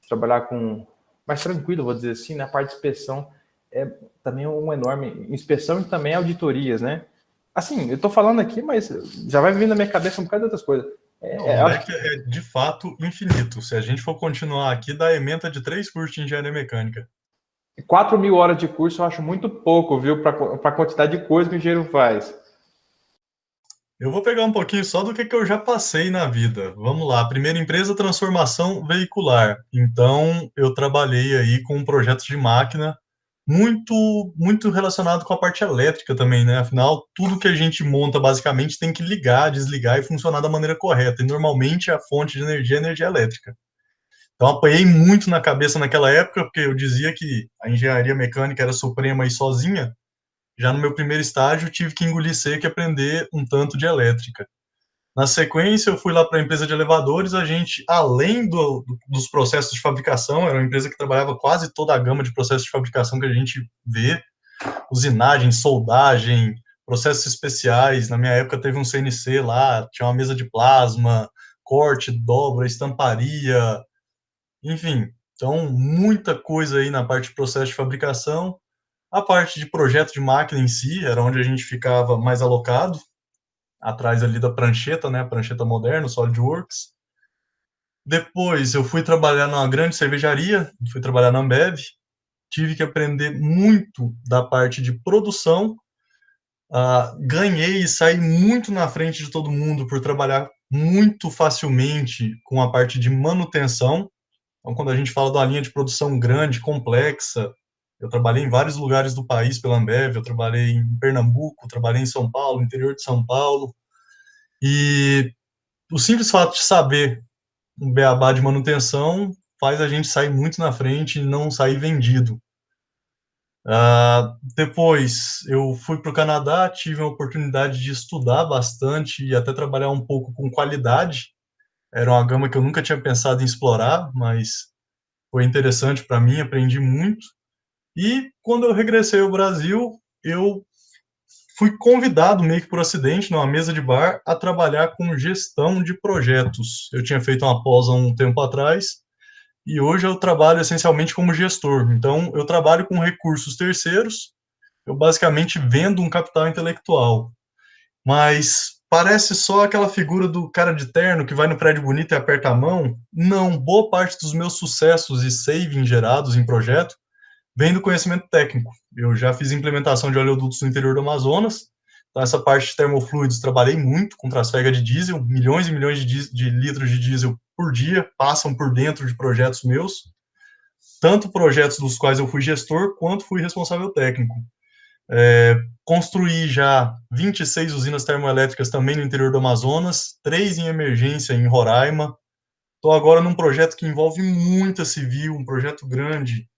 S3: trabalhar com mais tranquilo, vou dizer assim, na parte de inspeção, é também um enorme inspeção e também auditorias, né? Assim, eu tô falando aqui, mas já vai vir na minha cabeça um bocado de outras coisas.
S2: O leque é de fato infinito. Se a gente for continuar aqui, dá ementa de 3 cursos de engenharia mecânica.
S3: 4.000 horas de curso eu acho muito pouco, viu? Para a quantidade de coisa que o engenheiro faz.
S2: Eu vou pegar um pouquinho só do que eu já passei na vida. Vamos lá. Primeira empresa, transformação veicular. Então, eu trabalhei aí com projetos de máquina muito relacionado com a parte elétrica também, né? Afinal, tudo que a gente monta basicamente tem que ligar, desligar e funcionar da maneira correta. E normalmente a fonte de energia é energia elétrica. Então, apanhei muito na cabeça naquela época, porque eu dizia que a engenharia mecânica era suprema e sozinha. Já no meu primeiro estágio, tive que engolir seco e aprender um tanto de elétrica. Na sequência, eu fui lá para a empresa de elevadores. A gente, além dos processos de fabricação, era uma empresa que trabalhava quase toda a gama de processos de fabricação que a gente vê, usinagem, soldagem, processos especiais. Na minha época teve um CNC lá, tinha uma mesa de plasma, corte, dobra, estamparia, enfim. Então, muita coisa aí na parte de processo de fabricação. A parte de projeto de máquina em si, era onde a gente ficava mais alocado, atrás ali da prancheta, né, a prancheta moderna, SolidWorks. Depois eu fui trabalhar numa grande cervejaria, fui trabalhar na Ambev, tive que aprender muito da parte de produção, ganhei e saí muito na frente de todo mundo por trabalhar muito facilmente com a parte de manutenção. Então, quando a gente fala de uma linha de produção grande, complexa, eu trabalhei em vários lugares do país pela Ambev, eu trabalhei em Pernambuco, trabalhei em São Paulo, interior de São Paulo, e o simples fato de saber um beabá de manutenção faz a gente sair muito na frente e não sair vendido. Depois eu fui para o Canadá, tive a oportunidade de estudar bastante e até trabalhar um pouco com qualidade. Era uma gama que eu nunca tinha pensado em explorar, mas foi interessante para mim, aprendi muito. E quando eu regressei ao Brasil, eu fui convidado, meio que por acidente, numa mesa de bar, a trabalhar com gestão de projetos. Eu tinha feito uma pós há um tempo atrás, e hoje eu trabalho essencialmente como gestor. Então, eu trabalho com recursos terceiros, eu basicamente vendo um capital intelectual. Mas parece só aquela figura do cara de terno que vai no prédio bonito e aperta a mão. Não, boa parte dos meus sucessos e savings gerados em projeto vem do conhecimento técnico. Eu já fiz implementação de oleodutos no interior do Amazonas, então essa parte de termofluidos trabalhei muito com trasfega de diesel, milhões e milhões de litros de diesel por dia passam por dentro de projetos meus, tanto projetos dos quais eu fui gestor, quanto fui responsável técnico. Construí já 26 usinas termoelétricas também no interior do Amazonas, 3 em emergência em Roraima. Estou agora num projeto que envolve muita civil, um projeto grande,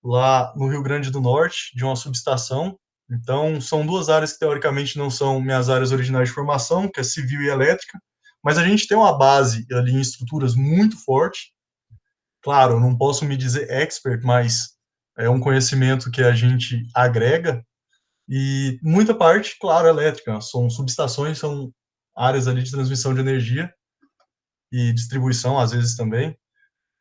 S2: lá no Rio Grande do Norte, de uma subestação. Então, são duas áreas que, teoricamente, não são minhas áreas originais de formação, que é civil e elétrica, mas a gente tem uma base ali em estruturas muito forte. Claro, eu não posso me dizer expert, mas é um conhecimento que a gente agrega, e muita parte, claro, elétrica. São subestações, são áreas ali de transmissão de energia e distribuição, às vezes também,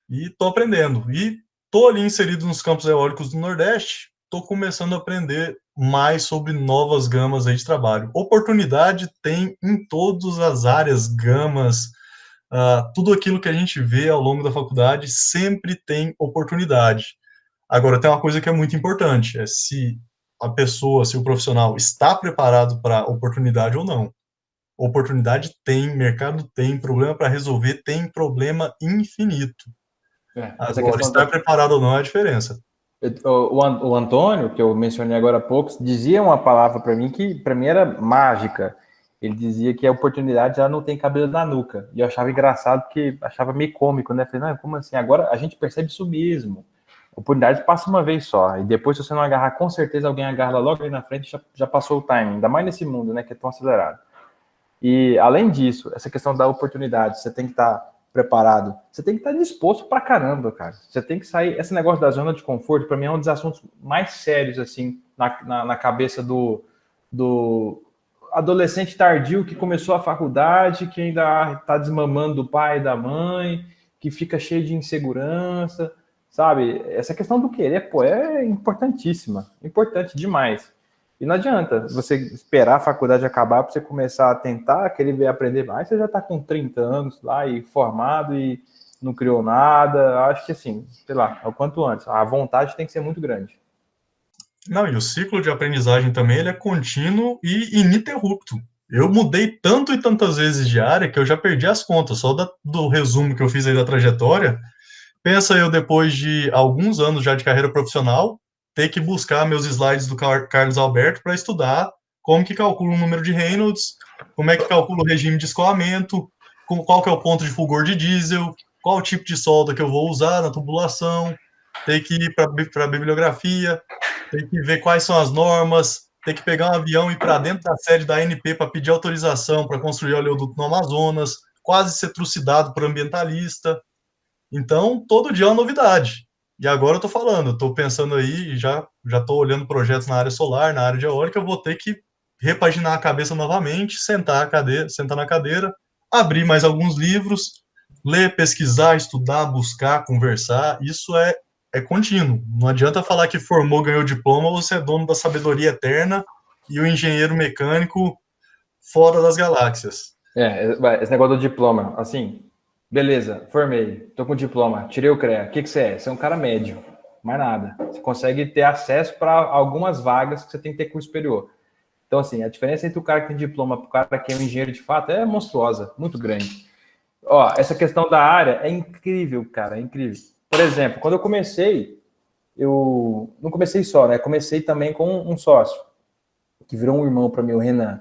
S2: e estou aprendendo. E estou ali inserido nos campos eólicos do Nordeste, estou começando a aprender mais sobre novas gamas aí de trabalho. Oportunidade tem em todas as áreas, gamas, tudo aquilo que a gente vê ao longo da faculdade sempre tem oportunidade. Agora, tem uma coisa que é muito importante, é se a pessoa, se o profissional está preparado para a oportunidade ou não. Oportunidade tem, mercado tem, problema para resolver tem, problema infinito.
S3: Essa
S2: Agora,
S3: questão
S2: estar preparado ou não é a diferença.
S3: O Antônio, que eu mencionei agora há pouco, dizia uma palavra para mim que para mim era mágica. Ele dizia que a oportunidade já não tem cabelo na nuca. E eu achava engraçado, porque achava meio cômico, né? Falei, não, como assim? Agora a gente percebe isso mesmo. A oportunidade passa uma vez só. E depois, se você não agarrar, com certeza alguém agarra logo aí na frente, já passou o timing. Ainda mais nesse mundo, né? Que é tão acelerado. E, além disso, essa questão da oportunidade, você tem que estar preparado, você tem que estar disposto pra caramba, cara. Você tem que sair. Esse negócio da zona de conforto, para mim, é um dos assuntos mais sérios, assim, na cabeça do adolescente tardio que começou a faculdade, que ainda está desmamando do pai e da mãe, que fica cheio de insegurança, sabe? Essa questão do querer, pô, é importantíssima, importante demais. E não adianta você esperar a faculdade acabar para você começar a tentar querer aprender mais. Você já está com 30 anos lá e formado e não criou nada. Acho que assim, sei lá, é o quanto antes. A vontade tem que ser muito grande.
S2: Não, e o ciclo de aprendizagem também ele é contínuo e ininterrupto. Eu mudei tanto e tantas vezes de área que eu já perdi as contas. Só do resumo que eu fiz aí da trajetória, pensa eu, depois de alguns anos já de carreira profissional, ter que buscar meus slides do Carlos Alberto para estudar como que calcula o número de Reynolds, como é que calcula o regime de escoamento, qual que é o ponto de fulgor de diesel, qual o tipo de solda que eu vou usar na tubulação, ter que ir para a bibliografia, ter que ver quais são as normas, ter que pegar um avião e ir para dentro da sede da ANP para pedir autorização para construir oleoduto no Amazonas, quase ser trucidado por ambientalista. Então, todo dia é uma novidade. E agora eu estou falando, eu estou pensando aí, já estou olhando projetos na área solar, na área de eólica, eu vou ter que repaginar a cabeça novamente, sentar na cadeira, abrir mais alguns livros, ler, pesquisar, estudar, buscar, conversar, isso é contínuo. Não adianta falar que formou, ganhou diploma, você é dono da sabedoria eterna e o engenheiro mecânico fora das galáxias.
S3: Esse negócio do diploma, assim, beleza, formei, tô com diploma, tirei o CREA. O que você é? Você é um cara médio, mais nada. Você consegue ter acesso para algumas vagas que você tem que ter curso superior. Então, assim, a diferença entre o cara que tem diploma para o cara que é um engenheiro de fato é monstruosa, muito grande. Ó, essa questão da área é incrível, cara, é incrível. Por exemplo, quando eu comecei, eu não comecei só, né? Comecei também com um sócio, que virou um irmão para mim, o Renan.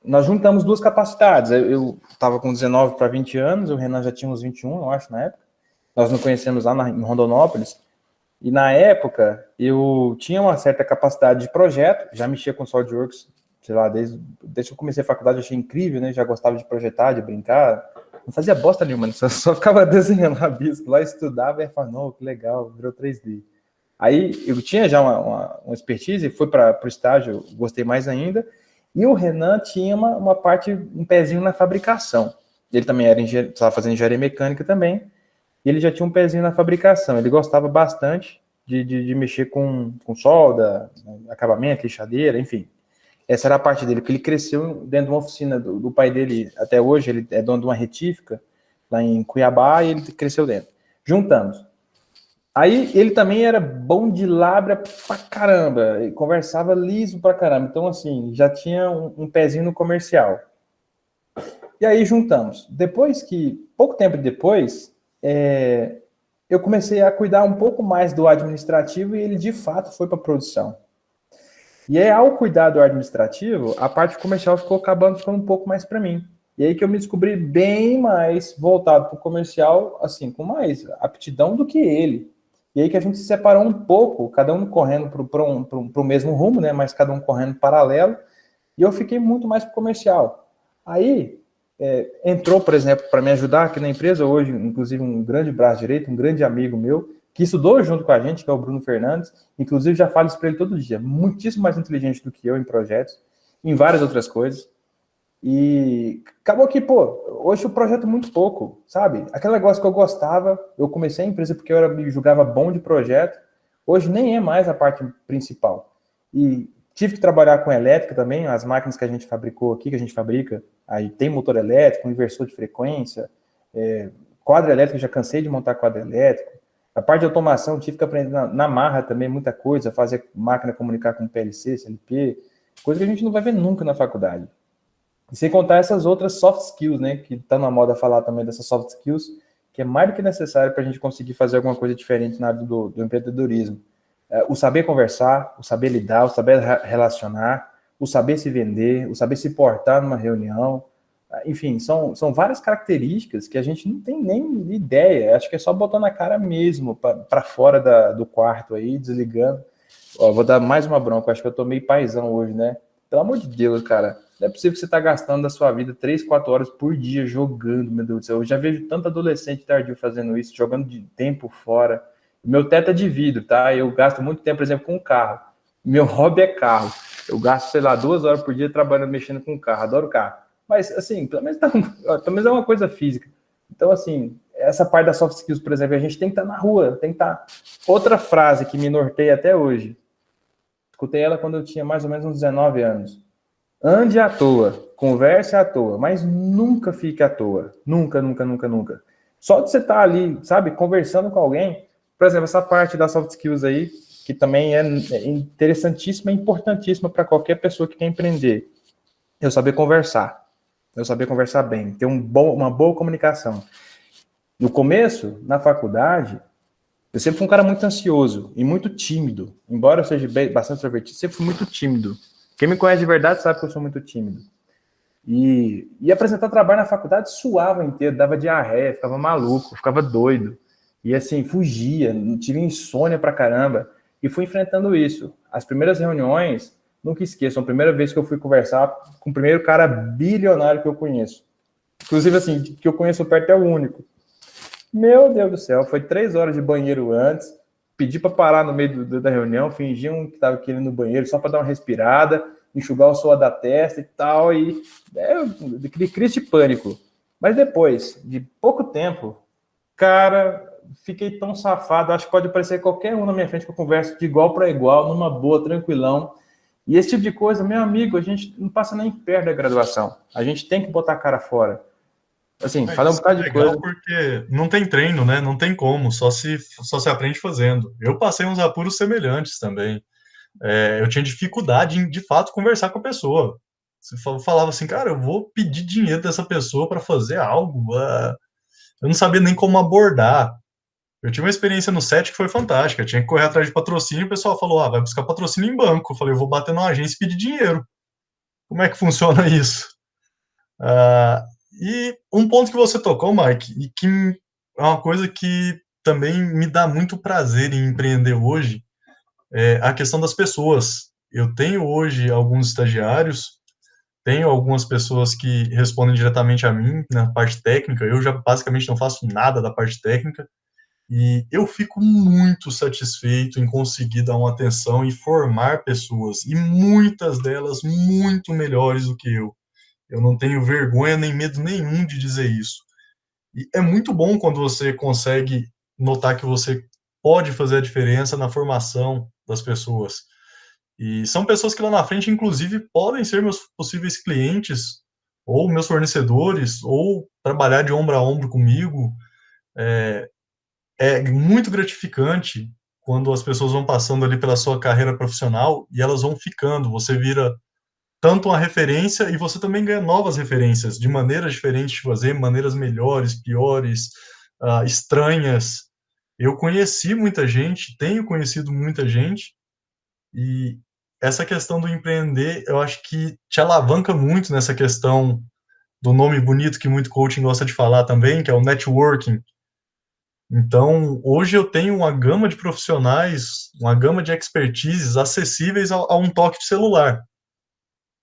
S3: Nós juntamos duas capacidades. Eu estava com 19 para 20 anos, o Renan já tinha uns 21, eu acho, na época. Nós nos conhecemos lá em Rondonópolis. E na época, eu tinha uma certa capacidade de projeto, já mexia com SolidWorks, sei lá, desde que eu comecei a faculdade, eu achei incrível, né? Já gostava de projetar, de brincar. Não fazia bosta nenhuma, só ficava desenhando rabisco lá, estudava e falava, não, que legal, virou 3D. Aí eu tinha já uma expertise, fui para o estágio, gostei mais ainda. E o Renan tinha uma parte, um pezinho na fabricação. Ele também era engenheiro, estava fazendo engenharia mecânica também. E ele já tinha um pezinho na fabricação. Ele gostava bastante de mexer com solda, acabamento, lixadeira, enfim. Essa era a parte dele, porque ele cresceu dentro de uma oficina do pai dele, até hoje ele é dono de uma retífica, lá em Cuiabá, e ele cresceu dentro. Juntamos. Aí ele também era bom de lábia pra caramba, conversava liso pra caramba, então assim, já tinha um pezinho no comercial. E aí juntamos. Pouco tempo depois, eu comecei a cuidar um pouco mais do administrativo e ele de fato foi para produção. E aí, ao cuidar do administrativo, a parte comercial ficando um pouco mais para mim. E aí que eu me descobri bem mais voltado para o comercial, assim, com mais aptidão do que ele. E aí que a gente se separou um pouco, cada um correndo para o mesmo rumo, né? Mas cada um correndo paralelo. E eu fiquei muito mais para o comercial. Aí entrou, por exemplo, para me ajudar aqui na empresa hoje, inclusive um grande braço direito, um grande amigo meu, que estudou junto com a gente, que é o Bruno Fernandes. Inclusive, já falo isso para ele todo dia. Muitíssimo mais inteligente do que eu em projetos, em várias outras coisas. E acabou que, hoje o projeto é muito pouco, sabe? Aquele negócio que eu gostava, eu comecei a empresa porque eu me julgava bom de projeto, hoje nem é mais a parte principal. E tive que trabalhar com elétrica também, as máquinas que a gente fabricou aqui, que a gente fabrica, aí tem motor elétrico, inversor de frequência, quadro elétrico, já cansei de montar quadro elétrico. A parte de automação, tive que aprender na marra também muita coisa, fazer máquina comunicar com PLC, CLP, coisa que a gente não vai ver nunca na faculdade. E sem contar essas outras soft skills, né, que tá na moda falar também dessas soft skills, que é mais do que necessário para a gente conseguir fazer alguma coisa diferente na área do empreendedorismo. O saber conversar, o saber lidar, o saber relacionar, o saber se vender, o saber se portar numa reunião. Enfim, são várias características que a gente não tem nem ideia. Acho que é só botar na cara mesmo, para fora do quarto aí, desligando. Vou dar mais uma bronca, acho que eu tô meio paizão hoje, né? Pelo amor de Deus, cara. Não é possível que você tá gastando da sua vida 3, 4 horas por dia jogando, meu Deus do céu. Eu já vejo tanto adolescente tardio fazendo isso, jogando de tempo fora. Meu teto é de vidro, tá? Eu gasto muito tempo, por exemplo, com carro. Meu hobby é carro. Eu gasto, sei lá, 2 horas por dia trabalhando, mexendo com carro. Adoro carro. Mas, assim, pelo menos é uma coisa física. Então, assim, essa parte das soft skills, por exemplo, a gente tem que estar na rua, tem que estar... Outra frase que me norteia até hoje, escutei ela quando eu tinha mais ou menos uns 19 anos. Ande à toa, converse à toa, mas nunca fique à toa. Nunca, nunca, nunca, nunca. Só de você estar ali, sabe, conversando com alguém, por exemplo, essa parte das soft skills aí, que também é interessantíssima e importantíssima para qualquer pessoa que quer empreender. Eu saber conversar. Eu saber conversar bem, ter uma boa comunicação. No começo, na faculdade, eu sempre fui um cara muito ansioso e muito tímido. Embora eu seja bastante extrovertido, sempre fui muito tímido. Quem me conhece de verdade sabe que eu sou muito tímido. E apresentar trabalho na faculdade suava inteiro, dava diarreia, ficava maluco, ficava doido. E assim, fugia, tive insônia pra caramba. E fui enfrentando isso. As primeiras reuniões, nunca esqueço, a primeira vez que eu fui conversar com o primeiro cara bilionário que eu conheço. Inclusive, assim, que eu conheço perto é o único. Meu Deus do céu, foi 3 horas de banheiro antes, pedi para parar no meio da reunião, fingiam que estava querendo ir no banheiro só para dar uma respirada, enxugar o suor da testa e tal, e crise de pânico. Mas depois de pouco tempo, cara, fiquei tão safado, acho que pode aparecer qualquer um na minha frente que eu converso de igual para igual, numa boa, tranquilão. E esse tipo de coisa, meu amigo, a gente não passa nem perto da graduação. A gente tem que botar a cara fora. Assim, fala um bocado de coisa.
S2: Porque não tem treino, né? Não tem como, só se aprende fazendo. Eu passei uns apuros semelhantes também. Eu tinha dificuldade em, de fato, conversar com a pessoa. Você falava assim, cara, eu vou pedir dinheiro dessa pessoa para fazer algo. Eu não sabia nem como abordar. Eu tive uma experiência no set que foi fantástica. Eu tinha que correr atrás de patrocínio e o pessoal falou, vai buscar patrocínio em banco. Eu falei, eu vou bater numa agência e pedir dinheiro. Como é que funciona isso? E um ponto que você tocou, Mike, e que é uma coisa que também me dá muito prazer em empreender hoje, é a questão das pessoas. Eu tenho hoje alguns estagiários, tenho algumas pessoas que respondem diretamente a mim na parte técnica, eu já basicamente não faço nada da parte técnica, e eu fico muito satisfeito em conseguir dar uma atenção e formar pessoas, e muitas delas muito melhores do que eu. Eu não tenho vergonha nem medo nenhum de dizer isso. E é muito bom quando você consegue notar que você pode fazer a diferença na formação das pessoas. E são pessoas que lá na frente, inclusive, podem ser meus possíveis clientes, ou meus fornecedores, ou trabalhar de ombro a ombro comigo. É muito gratificante quando as pessoas vão passando ali pela sua carreira profissional e elas vão ficando. Você vira tanto uma referência e você também ganha novas referências, de maneiras diferentes de fazer, maneiras melhores, piores, estranhas. Eu conheci muita gente, tenho conhecido muita gente, e essa questão do empreender, eu acho que te alavanca muito nessa questão do nome bonito que muito coaching gosta de falar também, que é o networking. Então, hoje eu tenho uma gama de profissionais, uma gama de expertises acessíveis a um toque de celular.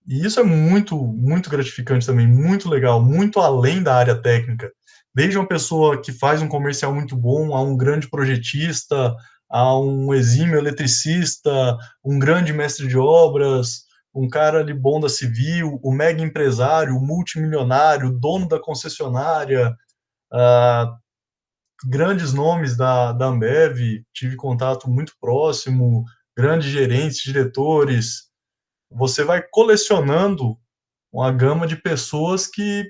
S2: E isso é muito, muito gratificante também, muito legal, muito além da área técnica. Desde uma pessoa que faz um comercial muito bom, a um grande projetista, a um exímio eletricista, um grande mestre de obras, um cara ali bom da civil, o mega empresário, o multimilionário, dono da concessionária, grandes nomes da Ambev, tive contato muito próximo, grandes gerentes, diretores. Você vai colecionando uma gama de pessoas que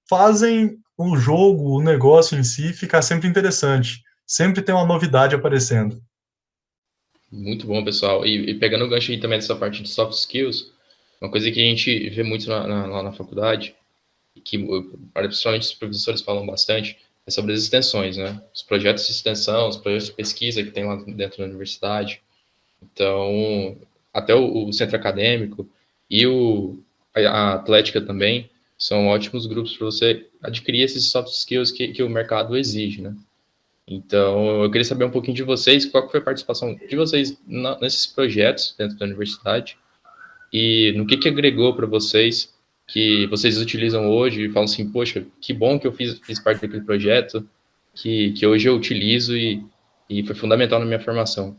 S2: fazem o jogo, o negócio em si ficar sempre interessante. Sempre tem uma novidade aparecendo.
S1: Muito bom, pessoal. E pegando o gancho aí também dessa parte de soft skills, uma coisa que a gente vê muito lá na faculdade, e que principalmente os professores falam bastante, é sobre as extensões, né? Os projetos de extensão, os projetos de pesquisa que tem lá dentro da universidade. Então, até o centro acadêmico e a atlética também são ótimos grupos para você adquirir esses soft skills que o mercado exige, né? Então, eu queria saber um pouquinho de vocês, qual foi a participação de vocês nesses projetos dentro da universidade e no que agregou para vocês, que vocês utilizam hoje e falam assim, poxa, que bom que eu fiz parte daquele projeto, que hoje eu utilizo e foi fundamental na minha formação.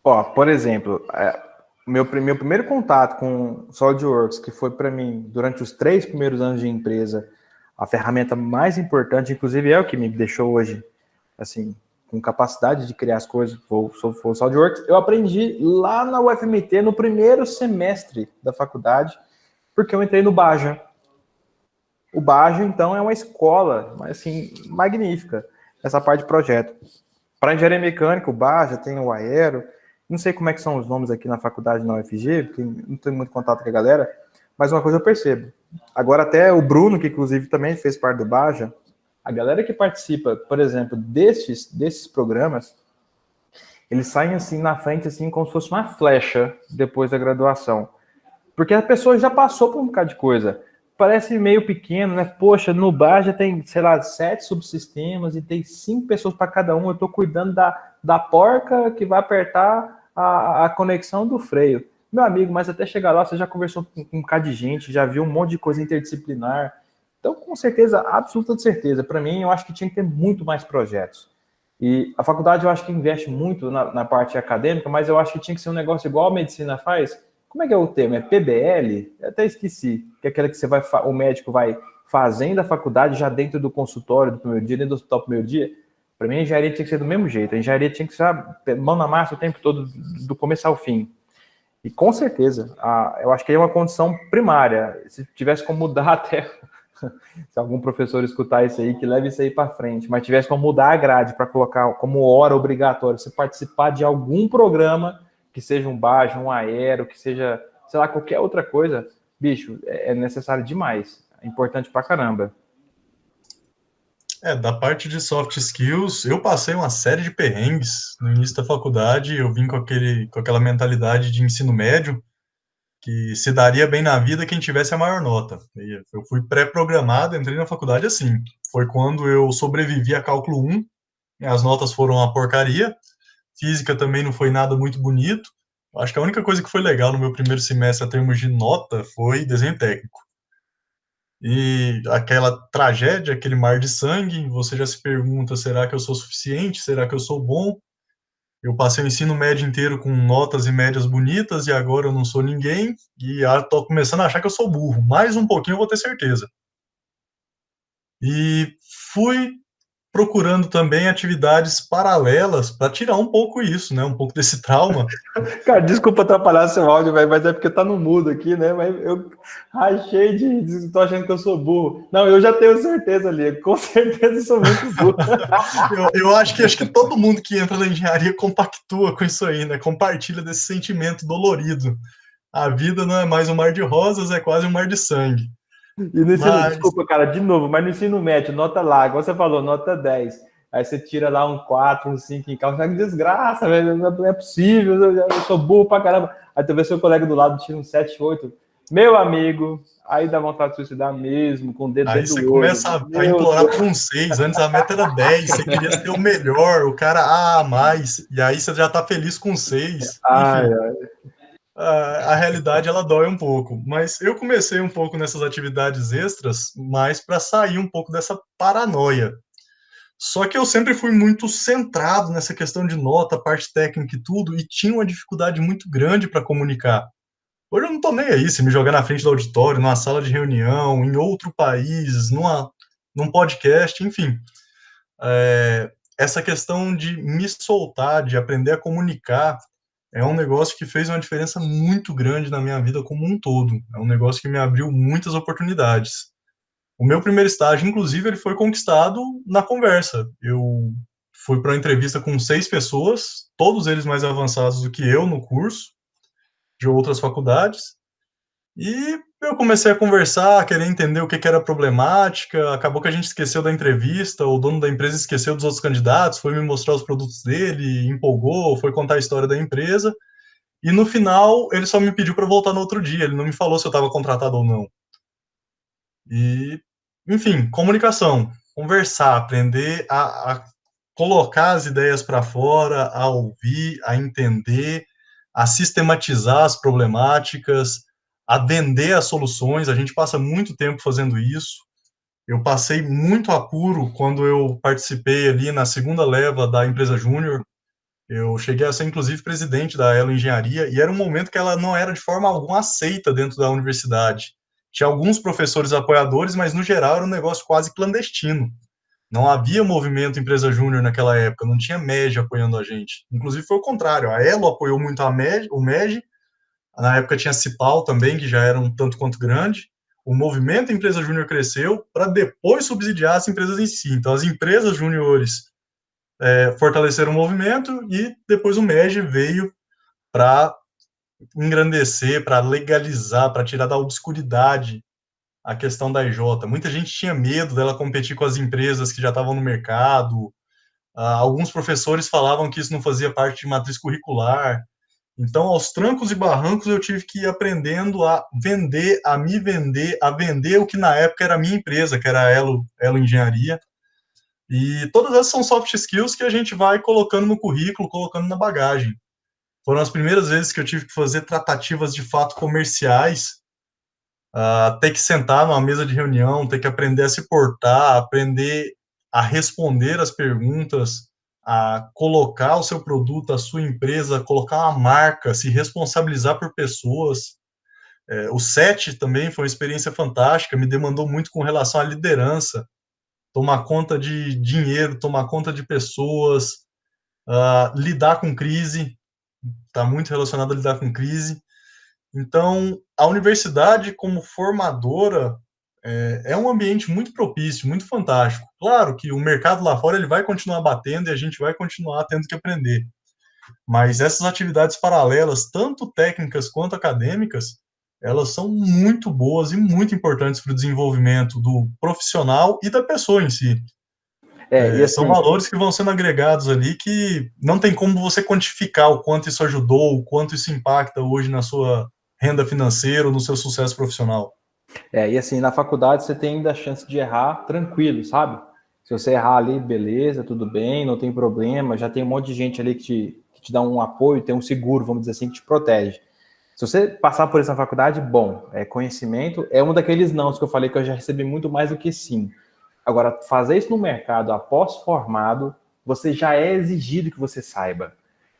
S3: Ó, por exemplo, meu primeiro contato com SolidWorks, que foi para mim, durante os 3 primeiros anos de empresa, a ferramenta mais importante, inclusive é o que me deixou hoje, assim, com capacidade de criar as coisas, foi o SolidWorks. Eu aprendi lá na UFMT, no primeiro semestre da faculdade, porque eu entrei no Baja. O Baja, então, é uma escola, assim, magnífica, essa parte de projeto. Para engenharia mecânica, o Baja, tem o Aero, não sei como é que são os nomes aqui na faculdade, na UFG, porque não tenho muito contato com a galera, mas uma coisa eu percebo. Agora até o Bruno, que inclusive também fez parte do Baja, a galera que participa, por exemplo, desses programas, eles saem assim na frente, assim, como se fosse uma flecha depois da graduação. Porque a pessoa já passou por um bocado de coisa. Parece meio pequeno, né? Poxa, no Baja tem, sei lá, 7 subsistemas e tem 5 pessoas para cada um. Eu estou cuidando da porca que vai apertar a conexão do freio. Meu amigo, mas até chegar lá, você já conversou com um bocado de gente, já viu um monte de coisa interdisciplinar. Então, com certeza, absoluta certeza. Para mim, eu acho que tinha que ter muito mais projetos. E a faculdade, eu acho que investe muito na parte acadêmica, mas eu acho que tinha que ser um negócio igual a medicina faz. Como é que é o termo? É PBL? Eu até esqueci. Que é aquela que o médico vai fazendo a faculdade já dentro do consultório do primeiro dia, dentro do hospital do primeiro dia. Para mim, a engenharia tinha que ser do mesmo jeito. A engenharia tinha que ser mão na massa o tempo todo, do começo ao fim. E com certeza, eu acho que é uma condição primária. Se tivesse como mudar até, se algum professor escutar isso aí, que leve isso aí para frente, mas tivesse como mudar a grade para colocar como hora obrigatória, você participar de algum programa, que seja um Baja, um Aero, que seja, sei lá, qualquer outra coisa, bicho, é necessário demais. É importante pra caramba.
S2: Da parte de soft skills, eu passei uma série de perrengues no início da faculdade. Eu vim com aquela mentalidade de ensino médio, que se daria bem na vida quem tivesse a maior nota. E eu fui pré-programado, entrei na faculdade assim. Foi quando eu sobrevivi a cálculo 1, as notas foram uma porcaria. Física também não foi nada muito bonito. Acho que a única coisa que foi legal no meu primeiro semestre, a termos de nota, foi desenho técnico. E aquela tragédia, aquele mar de sangue, você já se pergunta, será que eu sou suficiente? Será que eu sou bom? Eu passei o ensino médio inteiro com notas e médias bonitas e agora eu não sou ninguém e estou começando a achar que eu sou burro. Mais um pouquinho eu vou ter certeza. E fui procurando também atividades paralelas para tirar um pouco isso, né? Um pouco desse trauma.
S3: Cara, desculpa atrapalhar seu áudio, velho, mas é porque tá no mudo aqui, né? Mas eu rachei tô achando que eu sou burro. Não, eu já tenho certeza ali, com certeza eu sou muito burro.
S2: eu acho que todo mundo que entra na engenharia compactua com isso aí, né? Compartilha desse sentimento dolorido. A vida não é mais um mar de rosas, é quase um mar de sangue.
S3: E no ensino, desculpa, cara, de novo, mas no ensino médio, nota lá, igual você falou, nota 10. Aí você tira lá um 4, um 5 em cálculo, que desgraça, velho, não é possível, eu sou burro pra caramba. Aí tu vê seu colega do lado tira um 7, 8. Meu amigo, aí dá vontade de suicidar mesmo, com o dedo
S2: aí
S3: dentro do
S2: você
S3: olho.
S2: começa a implorar por um 6, antes a meta era 10, você queria ser o melhor, o cara mais, e aí você já tá feliz com 6,
S3: Ai,
S2: enfim.
S3: ai.
S2: A realidade, ela dói um pouco, mas eu comecei um pouco nessas atividades extras, mais para sair um pouco dessa paranoia. Só que eu sempre fui muito centrado nessa questão de nota, parte técnica e tudo, e tinha uma dificuldade muito grande para comunicar. Hoje eu não tô nem aí se me jogar na frente do auditório, numa sala de reunião, em outro país, num podcast, enfim. Essa questão de me soltar, de aprender a comunicar, é um negócio que fez uma diferença muito grande na minha vida como um todo. É um negócio que me abriu muitas oportunidades. O meu primeiro estágio, inclusive, ele foi conquistado na conversa. Eu fui para uma entrevista com 6 pessoas, todos eles mais avançados do que eu no curso, de outras faculdades, e eu comecei a conversar, a querer entender o que era a problemática. Acabou que a gente esqueceu da entrevista, o dono da empresa esqueceu dos outros candidatos, foi me mostrar os produtos dele, empolgou, foi contar a história da empresa, e no final ele só me pediu para voltar no outro dia, ele não me falou se eu estava contratado ou não. E, enfim, comunicação, conversar, aprender a colocar as ideias para fora, a ouvir, a entender, a sistematizar as problemáticas, a vender as soluções. A gente passa muito tempo fazendo isso. Eu passei muito apuro quando eu participei ali na segunda leva da empresa Júnior. Eu cheguei a ser, inclusive, presidente da Elo Engenharia, e era um momento que ela não era de forma alguma aceita dentro da universidade. Tinha alguns professores apoiadores, mas, no geral, era um negócio quase clandestino. Não havia movimento Empresa Júnior naquela época, não tinha MEG apoiando a gente. Inclusive, foi o contrário, a Elo apoiou muito o MEG, na época tinha a Cipal também, que já era um tanto quanto grande. O movimento Empresa Júnior cresceu para depois subsidiar as empresas em si. Então, as empresas júniores fortaleceram o movimento, e depois o MEG veio para engrandecer, para legalizar, para tirar da obscuridade a questão da EJ. Muita gente tinha medo dela competir com as empresas que já estavam no mercado. Alguns professores falavam que isso não fazia parte de matriz curricular. Então, aos trancos e barrancos, eu tive que ir aprendendo a vender, a me vender, a vender o que na época era a minha empresa, que era a Elo Engenharia. E todas essas são soft skills que a gente vai colocando no currículo, colocando na bagagem. Foram as primeiras vezes que eu tive que fazer tratativas de fato comerciais, ter que sentar numa mesa de reunião, ter que aprender a se portar, aprender a responder as perguntas, a colocar o seu produto, a sua empresa, colocar uma marca, se responsabilizar por pessoas. O SET também foi uma experiência fantástica, me demandou muito com relação à liderança, tomar conta de dinheiro, tomar conta de pessoas, lidar com crise, está muito relacionado a lidar com crise. Então, a universidade como formadora é um ambiente muito propício, muito fantástico. Claro que o mercado lá fora ele vai continuar batendo e a gente vai continuar tendo que aprender. Mas essas atividades paralelas, tanto técnicas quanto acadêmicas, elas são muito boas e muito importantes para o desenvolvimento do profissional e da pessoa em si.
S3: E assim,
S2: são valores que vão sendo agregados ali que não tem como você quantificar o quanto isso ajudou, o quanto isso impacta hoje na sua renda financeira ou no seu sucesso profissional.
S3: e assim, na faculdade você tem ainda a chance de errar tranquilo, sabe? Se você errar ali, beleza, tudo bem, não tem problema, já tem um monte de gente ali que te dá um apoio, tem um seguro, vamos dizer assim, que te protege. Se você passar por essa faculdade, bom, conhecimento é um daqueles nãos que eu falei que eu já recebi muito mais do que sim. Agora, fazer isso no mercado após formado, você já é exigido que você saiba.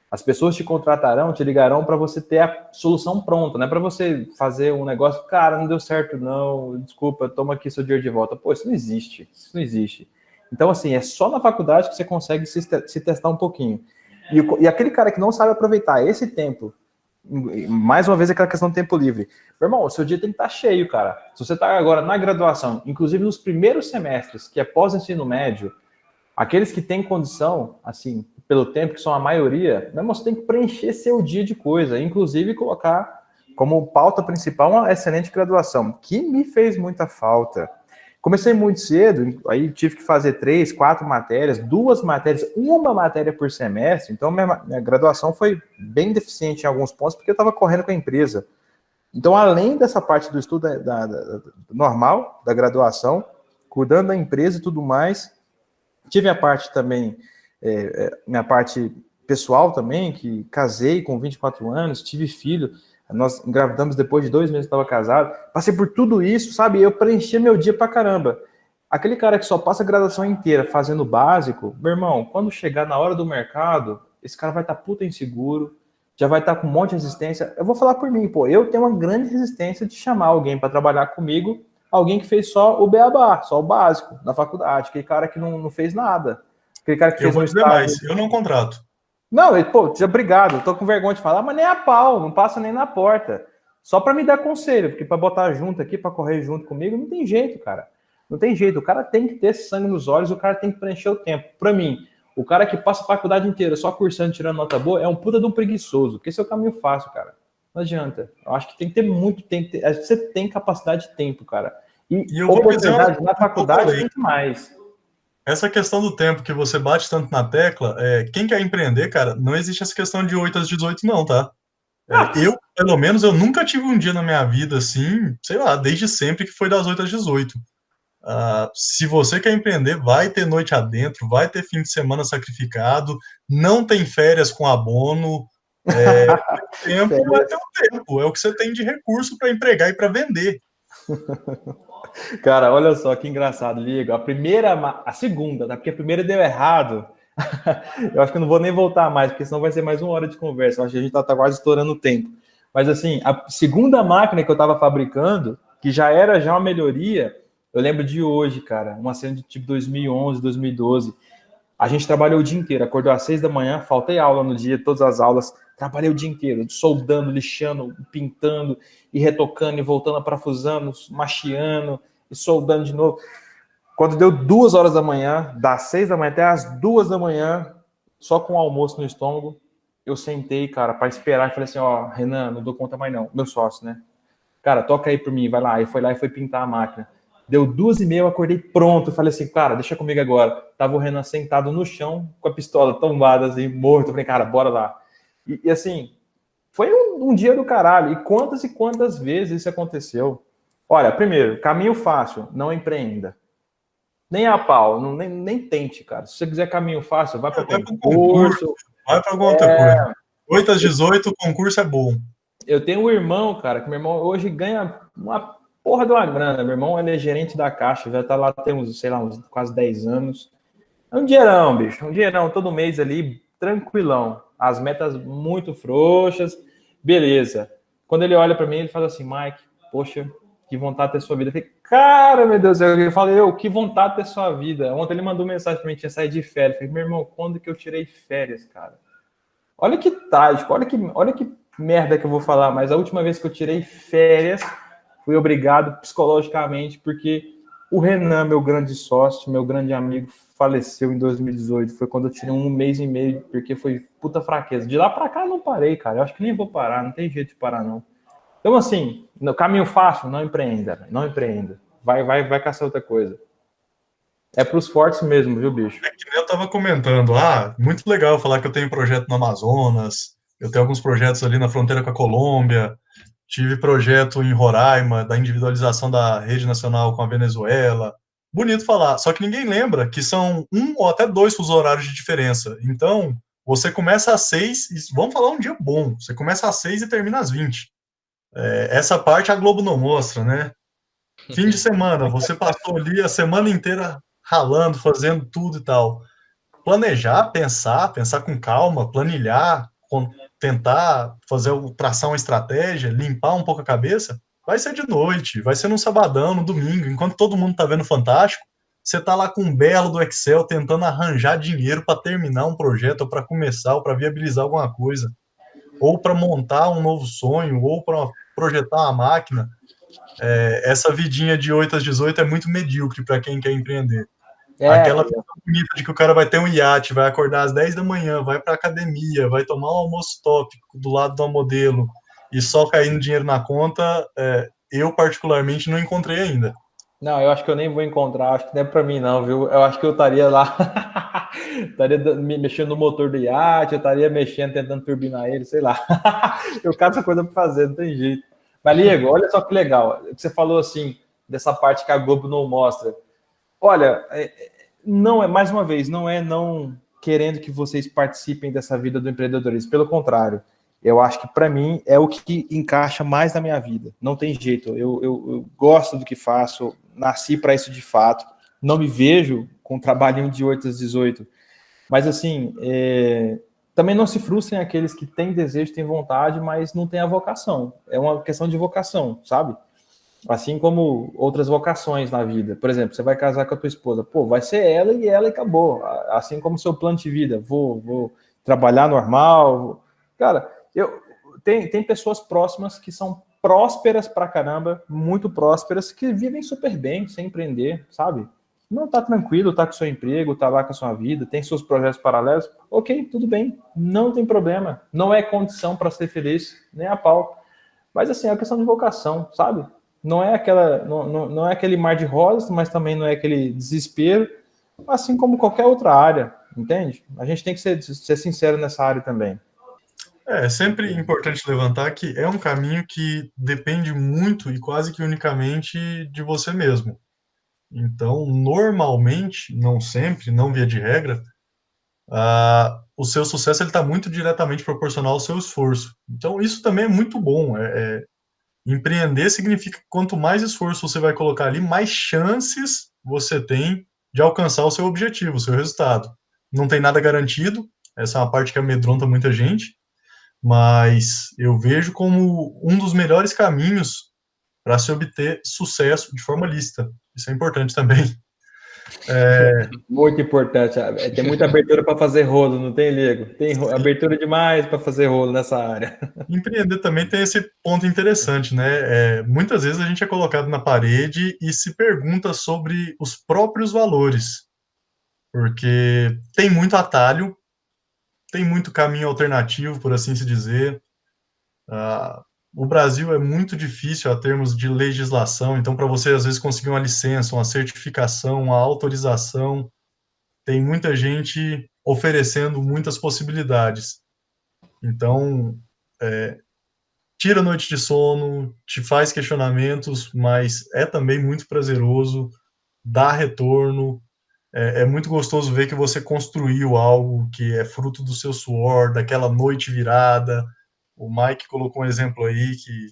S3: As pessoas te contratarão, te ligarão para você ter a solução pronta, não é para você fazer um negócio, cara, não deu certo não, desculpa, toma aqui seu dinheiro de volta. Pô, isso não existe, isso não existe. Então, assim, é só na faculdade que você consegue se testar um pouquinho. E aquele cara que não sabe aproveitar esse tempo, mais uma vez aquela questão do tempo livre. Meu irmão, o seu dia tem que estar cheio, cara. Se você está agora na graduação, inclusive nos primeiros semestres, que é pós-ensino médio, aqueles que têm condição, assim, pelo tempo, que são a maioria, meu irmão, você tem que preencher seu dia de coisa, inclusive colocar como pauta principal uma excelente graduação, que me fez muita falta. Comecei muito cedo, aí tive que fazer 3, 4 matérias, 2 matérias, uma matéria por semestre, então minha graduação foi bem deficiente em alguns pontos, porque eu estava correndo com a empresa. Então, além dessa parte do estudo normal, da graduação, cuidando da empresa e tudo mais, tive a parte também, minha parte pessoal também, que casei com 24 anos, tive filho, nós engravidamos depois de 2 meses que estava casado, passei por tudo isso, sabe? Eu preenchi meu dia pra caramba. Aquele cara que só passa a graduação inteira fazendo o básico, meu irmão, quando chegar na hora do mercado, esse cara vai estar puta inseguro, já vai estar com um monte de resistência. Eu vou falar por mim, pô, eu tenho uma grande resistência de chamar alguém para trabalhar comigo, alguém que fez só o beabá, só o básico, na faculdade, aquele cara que não fez nada. Aquele cara que fez
S2: Eu vou dizer mais, eu não contrato.
S3: Não, pô, obrigado, eu tô com vergonha de falar, mas nem a pau, não passa nem na porta. Só para me dar conselho, porque para botar junto aqui, para correr junto comigo, não tem jeito, cara. Não tem jeito, o cara tem que ter sangue nos olhos, o cara tem que preencher o tempo. Para mim, o cara que passa a faculdade inteira só cursando, tirando nota boa, é um puta de um preguiçoso, porque esse é o caminho fácil, cara. Não adianta. Eu acho que tem que ter muito tempo, você tem capacidade de tempo, cara. E
S2: eu vou
S3: oportunidade na faculdade tem demais.
S2: Essa questão do tempo que você bate tanto na tecla, quem quer empreender, cara, não existe essa questão de 8 às 18 não, tá? Eu, pelo menos, eu nunca tive um dia na minha vida assim, sei lá, desde sempre que foi das 8 às 18. Se você quer empreender, vai ter noite adentro, vai ter fim de semana sacrificado, não tem férias com abono, tempo vai ter o tempo, é o que você tem de recurso para empregar e para vender.
S3: Cara, olha só que engraçado, Ligo. A segunda, tá? Porque a primeira deu errado. Eu acho que eu não vou nem voltar mais, porque senão vai ser mais 1 hora de conversa. Eu acho que a gente tá quase estourando o tempo. Mas assim, a segunda máquina que eu tava fabricando, que já era uma melhoria, eu lembro de hoje, cara, uma cena de tipo 2011, 2012. A gente trabalhou o dia inteiro, acordou às 6 da manhã, faltei aula no dia, todas as aulas, trabalhei o dia inteiro, soldando, lixando, pintando, e retocando, e voltando, parafusando, machiando, e soldando de novo. Quando deu 2 horas da manhã, das 6 da manhã até as 2 da manhã, só com o almoço no estômago, eu sentei, cara, para esperar, e falei assim, ó, Renan, não dou conta mais não, meu sócio, né? Cara, toca aí por mim, vai lá. E foi lá e foi pintar a máquina. Deu 2h30, eu acordei pronto. Falei assim, cara, deixa comigo agora. Tava o Renan sentado no chão, com a pistola tombada, assim, morto. Eu falei, cara, bora lá. E assim, foi um dia do caralho. E quantas vezes isso aconteceu? Olha, primeiro, caminho fácil, não empreenda. Nem a pau, nem tente, cara. Se você quiser caminho fácil, vai para o concurso.
S2: Vai para alguma outra coisa. 8 às 18, o concurso é bom.
S3: Eu tenho um irmão, cara, que meu irmão hoje ganha uma porra de uma grana. Meu irmão, ele é gerente da Caixa, já tá lá tem uns, sei lá, uns quase 10 anos. É um dinheirão, bicho. Um dinheirão todo mês ali, tranquilão. As metas muito frouxas. Beleza. Quando ele olha para mim, ele fala assim, Mike, poxa, que vontade de ter sua vida. Eu falei, cara, meu Deus, eu falei, que vontade de ter sua vida. Ontem ele mandou mensagem para mim, tinha saído de férias. Eu falei, meu irmão, quando que eu tirei férias, cara? Olha que trágico, olha que merda que eu vou falar, mas a última vez que eu tirei férias, fui obrigado psicologicamente, porque o Renan, meu grande sócio, meu grande amigo, faleceu em 2018. Foi quando eu tirei 1 mês e meio, porque foi puta fraqueza. De lá pra cá eu não parei, cara. Eu acho que nem vou parar, não tem jeito de parar, não. Então, assim, no caminho fácil, não empreenda, não empreenda. Vai caçar outra coisa. É pros fortes mesmo, viu, bicho?
S2: É que nem eu tava comentando, muito legal falar que eu tenho projeto no Amazonas, eu tenho alguns projetos ali na fronteira com a Colômbia, tive projeto em Roraima, da individualização da rede nacional com a Venezuela. Bonito falar, só que ninguém lembra que são 1 ou até 2 fusos horários de diferença. Então, você começa às 6, vamos falar um dia bom, você começa às 6 e termina às 20. Essa parte a Globo não mostra, né? Fim de semana, você passou ali a semana inteira ralando, fazendo tudo e tal. Planejar, pensar com calma, planilhar, tentar traçar uma estratégia, limpar um pouco a cabeça, vai ser de noite, vai ser num sabadão, no domingo, enquanto todo mundo tá vendo Fantástico, você está lá com um belo do Excel tentando arranjar dinheiro para terminar um projeto, ou para começar, ou para viabilizar alguma coisa, ou para montar um novo sonho, ou para projetar uma máquina. Essa vidinha de 8 às 18 é muito medíocre para quem quer empreender. Aquela visão bonita de que o cara vai ter um iate, vai acordar às 10 da manhã, vai para academia, vai tomar um almoço top do lado de uma modelo e só caindo dinheiro na conta, eu particularmente não encontrei ainda.
S3: Não, eu acho que eu nem vou encontrar, acho que não é para mim não, viu? Eu acho que eu estaria lá, estaria mexendo no motor do iate, eu estaria mexendo, tentando turbinar ele, sei lá. Eu quero essa coisa para fazer, não tem jeito. Mas, Diego, olha só que legal, você falou assim, dessa parte que a Globo não mostra. Olha, não é, mais uma vez, não é não querendo que vocês participem dessa vida do empreendedorismo, pelo contrário, eu acho que para mim é o que encaixa mais na minha vida, não tem jeito, eu gosto do que faço, nasci para isso de fato, não me vejo com um trabalhinho de 8 às 18, mas assim, também não se frustrem aqueles que têm desejo, têm vontade, mas não têm a vocação, é uma questão de vocação, sabe? Assim como outras vocações na vida. Por exemplo, você vai casar com a tua esposa. Pô, vai ser ela e acabou. Assim como o seu plano de vida. Vou trabalhar normal. Cara, tem pessoas próximas que são prósperas pra caramba, muito prósperas, que vivem super bem, sem empreender, sabe? Não tá tranquilo, tá com seu emprego, tá lá com a sua vida, tem seus projetos paralelos. Ok, tudo bem. Não tem problema. Não é condição para ser feliz, nem a pau. Mas assim, é uma questão de vocação, sabe? Não é não é aquele mar de rosas, mas também não é aquele desespero, assim como qualquer outra área, entende? A gente tem que ser sincero nessa área também.
S2: É sempre importante levantar que é um caminho que depende muito e quase que unicamente de você mesmo. Então, normalmente, não sempre, não via de regra, o seu sucesso está muito diretamente proporcional ao seu esforço. Então, isso também é muito bom. Empreender significa que quanto mais esforço você vai colocar ali, mais chances você tem de alcançar o seu objetivo, o seu resultado. Não tem nada garantido, essa é uma parte que amedronta muita gente, mas eu vejo como um dos melhores caminhos para se obter sucesso de forma lícita. Isso é importante também.
S3: Muito importante. Tem muita abertura para fazer rolo, não tem, Ligo? Tem abertura demais para fazer rolo nessa área.
S2: Empreender também tem esse ponto interessante, né? Muitas vezes a gente é colocado na parede e se pergunta sobre os próprios valores, porque tem muito atalho, tem muito caminho alternativo, por assim se dizer. O Brasil é muito difícil a termos de legislação, então para você às vezes conseguir uma licença, uma certificação, uma autorização, tem muita gente oferecendo muitas possibilidades. Então, tira a noite de sono, te faz questionamentos, mas é também muito prazeroso, dá retorno, é muito gostoso ver que você construiu algo que é fruto do seu suor, daquela noite virada. O Mike colocou um exemplo aí que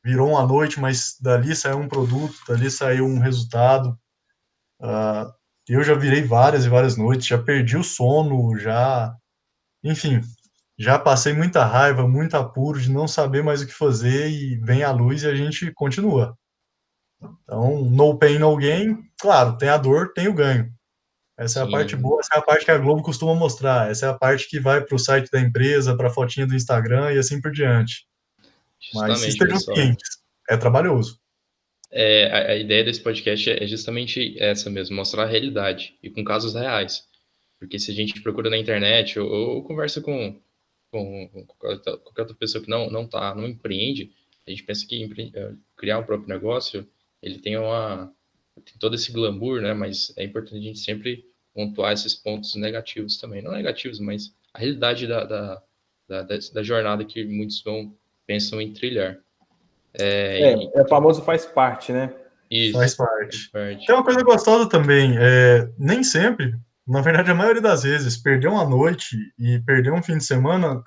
S2: virou uma noite, mas dali saiu um produto, dali saiu um resultado. Eu já virei várias e várias noites, já perdi o sono, enfim, já passei muita raiva, muito apuro de não saber mais o que fazer e vem a luz e a gente continua. Então, no pain, no gain, claro, tem a dor, tem o ganho. Essa é a parte boa, essa é a parte que a Globo costuma mostrar, essa é a parte que vai para o site da empresa, para a fotinha do Instagram e assim por diante. Mas
S1: Justamente,
S2: estejam
S1: pessoal.
S2: cientes, é trabalhoso.
S1: A ideia desse podcast é justamente essa mesmo, mostrar a realidade e com casos reais. Porque se a gente procura na internet ou conversa com qualquer outra pessoa que não empreende, a gente pensa que criar um próprio negócio, ele tem todo esse glamour, né? Mas é importante a gente sempre pontuar esses pontos negativos também. Não negativos, mas a realidade da jornada que muitos pensam em trilhar.
S3: O famoso faz parte, né?
S1: Isso.
S2: Faz parte. Tem uma coisa gostosa também, nem sempre, na verdade, a maioria das vezes, perder uma noite e perder um fim de semana,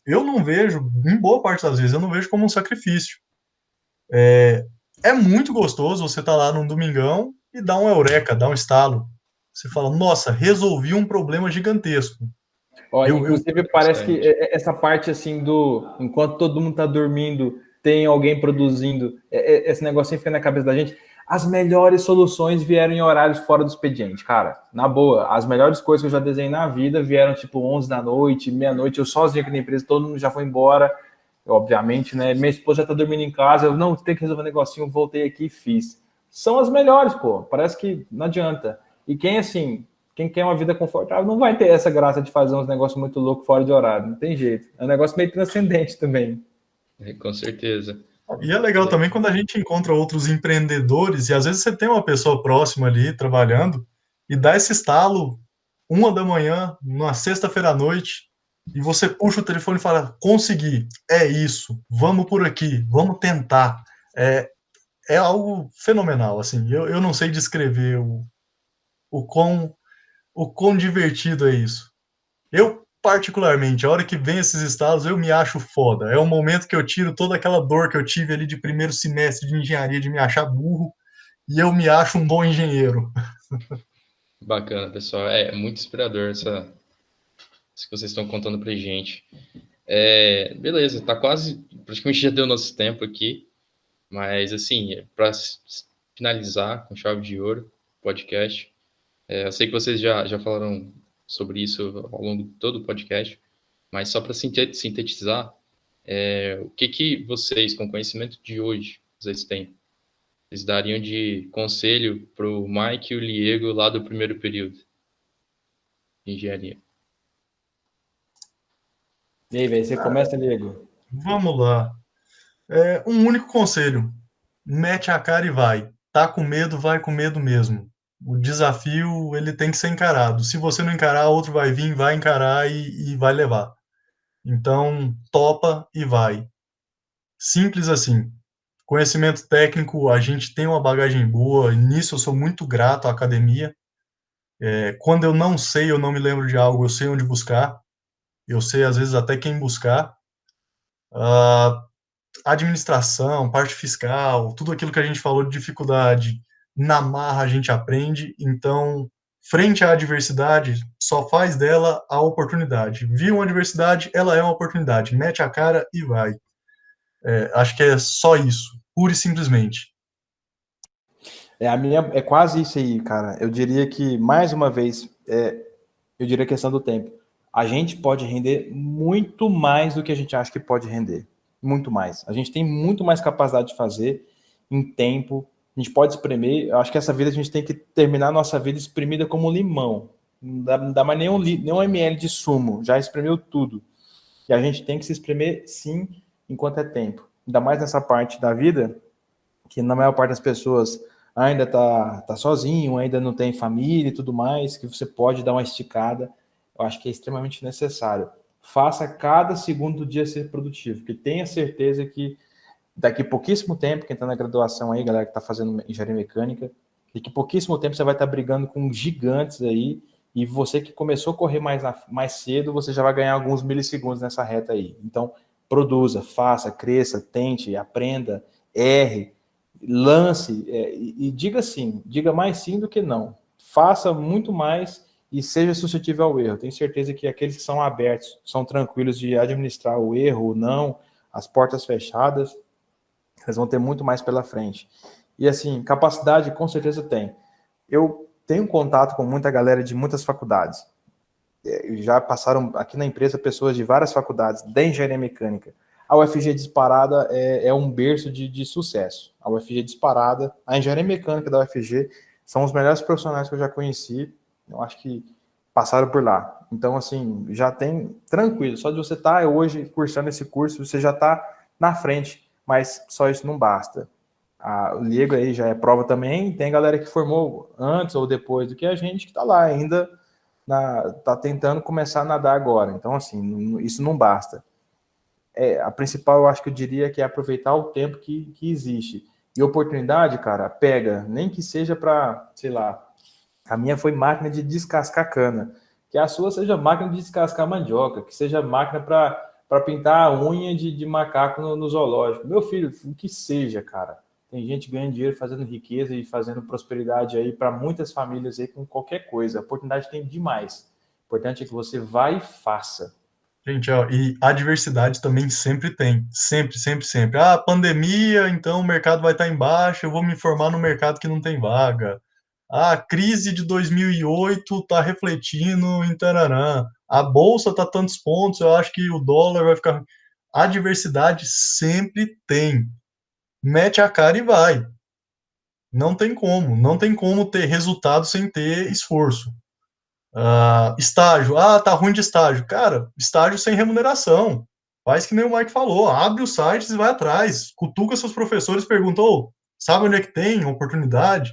S2: eu não vejo, em boa parte das vezes, eu não vejo como um sacrifício. É muito gostoso você estar lá num domingão e dar um eureka, dar um estalo. Você fala, nossa, resolvi um problema gigantesco.
S3: Inclusive, parece que essa parte assim enquanto todo mundo está dormindo, tem alguém produzindo, esse negocinho fica na cabeça da gente. As melhores soluções vieram em horários fora do expediente, cara. Na boa, as melhores coisas que eu já desenhei na vida vieram tipo 11 da noite, meia-noite, eu sozinho aqui na empresa, todo mundo já foi embora. Eu, obviamente, né? Minha esposa já tá dormindo em casa, eu não tenho que resolver um negocinho, voltei aqui e fiz. São as melhores, pô. Parece que não adianta. E quem, assim, quem quer uma vida confortável não vai ter essa graça de fazer uns negócios muito loucos fora de horário, não tem jeito. É um negócio meio transcendente também.
S1: Com certeza.
S2: E é legal também quando a gente encontra outros empreendedores e às vezes você tem uma pessoa próxima ali trabalhando e dá esse estalo 1 da manhã, numa sexta-feira à noite, e você puxa o telefone e fala: consegui, é isso, vamos por aqui, vamos tentar. É, é algo fenomenal, assim, eu não sei descrever o, quão, o quão divertido é isso. Eu, particularmente, a hora que vem esses estalos, eu me acho foda. É o momento que eu tiro toda aquela dor que eu tive ali de primeiro semestre de engenharia, de me achar burro, e eu me acho um bom engenheiro.
S1: Bacana, pessoal. É muito inspirador isso que vocês estão contando pra gente. Beleza, tá quase, praticamente já deu nosso tempo aqui, mas assim, para finalizar com chave de ouro o podcast, eu sei que vocês já falaram sobre isso ao longo de todo o podcast, mas só para sintetizar, o que vocês, com o conhecimento de hoje, vocês têm? Vocês dariam de conselho para o Mike e o Liego lá do primeiro período de engenharia?
S3: E aí, velho, você começa, Diego?
S2: Vamos lá. Um único conselho: mete a cara e vai. Tá com medo, vai com medo mesmo. O desafio, ele tem que ser encarado. Se você não encarar, outro vai vir, vai encarar e vai levar. Então, topa e vai. Simples assim. Conhecimento técnico, a gente tem uma bagagem boa, e nisso eu sou muito grato à academia. Quando eu não sei, eu não me lembro de algo, eu sei onde buscar, eu sei às vezes até quem buscar. Ah, administração, parte fiscal, tudo aquilo que a gente falou de dificuldade, na marra a gente aprende, então, frente à adversidade, só faz dela a oportunidade. Viu uma adversidade, ela é uma oportunidade, mete a cara e vai. Acho que é só isso, pura e simplesmente.
S3: A minha é quase isso aí, cara. Eu diria que, mais uma vez, eu diria a questão do tempo. A gente pode render muito mais do que a gente acha que pode render. Muito mais. A gente tem muito mais capacidade de fazer em tempo. A gente pode espremer. Eu acho que essa vida a gente tem que terminar a nossa vida espremida como limão. Não dá mais nenhum ml de sumo. Já espremeu tudo. E a gente tem que se espremer, sim, enquanto é tempo. Ainda mais nessa parte da vida, que na maior parte das pessoas ainda tá sozinho, ainda não tem família e tudo mais, que você pode dar uma esticada. Eu acho que é extremamente necessário. Faça cada segundo do dia ser produtivo, porque tenha certeza que daqui a pouquíssimo tempo, quem está na graduação aí, galera que está fazendo engenharia mecânica, daqui a pouquíssimo tempo você vai estar brigando com gigantes aí, e você que começou a correr mais cedo, você já vai ganhar alguns milissegundos nessa reta aí. Então, produza, faça, cresça, tente, aprenda, erre, lance, e diga sim, diga mais sim do que não. Faça muito mais e seja suscetível ao erro. Tenho certeza que aqueles que são abertos, são tranquilos de administrar o erro, o não, as portas fechadas, eles vão ter muito mais pela frente. E assim, capacidade com certeza tem. Eu tenho contato com muita galera de muitas faculdades. Já passaram aqui na empresa pessoas de várias faculdades de engenharia mecânica. A UFG disparada é um berço de sucesso. A UFG disparada, a engenharia mecânica da UFG são os melhores profissionais que eu já conheci. Eu acho que passaram por lá. Então, assim, já tem tranquilo. Só de você estar hoje cursando esse curso, você já está na frente. Mas só isso não basta. O Liego aí já é prova também. Tem galera que formou antes ou depois do que a gente que está lá ainda tá tentando começar a nadar agora. Então, assim, isso não basta. A principal, eu acho que eu diria que é aproveitar o tempo que existe. E oportunidade, cara, pega, nem que seja para, sei lá, a minha foi máquina de descascar cana, que a sua seja máquina de descascar mandioca, que seja máquina para pintar a unha de macaco no zoológico. Meu filho, o que seja, cara. Tem gente ganhando dinheiro, fazendo riqueza e fazendo prosperidade aí para muitas famílias aí com qualquer coisa. A oportunidade tem demais. O importante é que você vá e faça.
S2: Gente, ó, e a diversidade também sempre tem, sempre, sempre, sempre. Ah, pandemia, então o mercado vai estar em baixa, eu vou me formar no mercado que não tem vaga. Ah, a crise de 2008 está refletindo em tararã. A bolsa está tantos pontos, eu acho que o dólar vai ficar. A diversidade sempre tem. Mete a cara e vai. Não tem como, não tem como ter resultado sem ter esforço. Estágio, tá ruim de estágio. Cara, estágio sem remuneração. Faz que nem o Mike falou, abre os sites e vai atrás. Cutuca seus professores, perguntou, sabe onde é que tem oportunidade?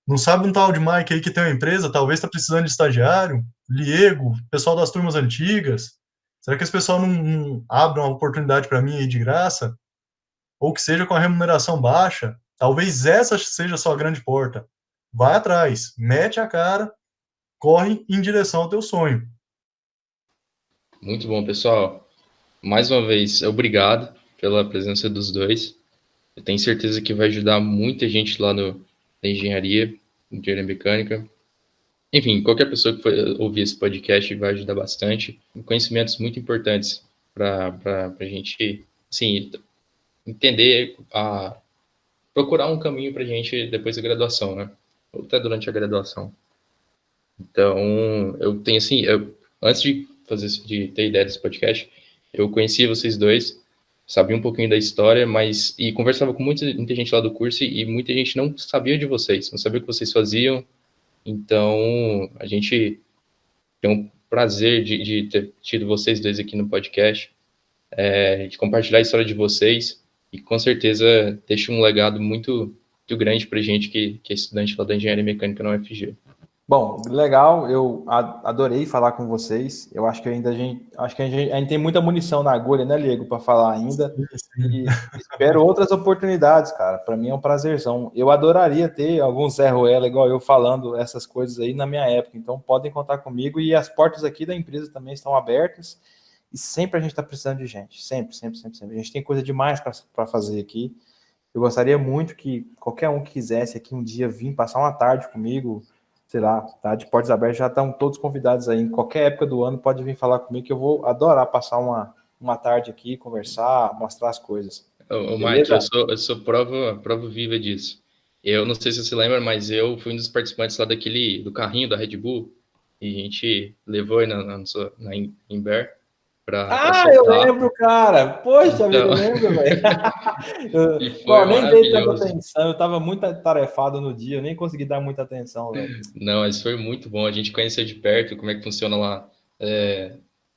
S2: Não sabe um tal de Mike aí que tem uma empresa, talvez está precisando de estagiário? Liego, pessoal das turmas antigas. Será que esse pessoal não abre uma oportunidade para mim aí de graça? Ou que seja com a remuneração baixa? Talvez essa seja a sua grande porta. Vai atrás, mete a cara, corre em direção ao teu sonho.
S1: Muito bom, pessoal. Mais uma vez, obrigado pela presença dos dois. Eu tenho certeza que vai ajudar muita gente lá na engenharia, engenharia mecânica. Enfim, qualquer pessoa que for ouvir esse podcast vai ajudar bastante. Conhecimentos muito importantes para a gente, assim, entender, procurar um caminho para a gente depois da graduação, né? Ou até durante a graduação. Então, eu tenho assim, antes de ter ideia desse podcast, eu conhecia vocês dois, sabia um pouquinho da história, e conversava com muita gente lá do curso e muita gente não sabia de vocês, não sabia o que vocês faziam. Então, a gente tem um prazer de ter tido vocês dois aqui no podcast, de compartilhar a história de vocês e com certeza deixa um legado muito grande para gente que é estudante lá da engenharia mecânica na UFG.
S3: Bom, legal, eu adorei falar com vocês. Eu acho que acho que a gente tem muita munição na agulha, né, Liego, para falar ainda. E espero outras oportunidades, cara. Para mim é um prazerzão. Eu adoraria ter algum Zé Ruela igual eu falando essas coisas aí na minha época. Então podem contar comigo e as portas aqui da empresa também estão abertas. E sempre a gente está precisando de gente, sempre, sempre, sempre, sempre. A gente tem coisa demais para fazer aqui. Eu gostaria muito que qualquer um que quisesse aqui um dia vir passar uma tarde comigo, sei lá, tá de portas abertas, já estão todos convidados aí. Em qualquer época do ano pode vir falar comigo que eu vou adorar passar uma tarde aqui, conversar, mostrar as coisas.
S1: Ô, Mike, eu sou prova viva disso. Eu não sei se você lembra, mas eu fui um dos participantes lá do carrinho da Red Bull, e a gente levou aí na Ember pra soltar.
S3: Eu lembro, cara. Poxa,
S1: Então,
S3: eu lembro, velho.
S1: e foi
S3: Nem dei tanta
S1: maravilhoso.
S3: atenção, eu tava muito atarefado no dia, eu nem consegui dar muita atenção, velho.
S1: Não, mas foi muito bom. A gente conheceu de perto como é que funciona lá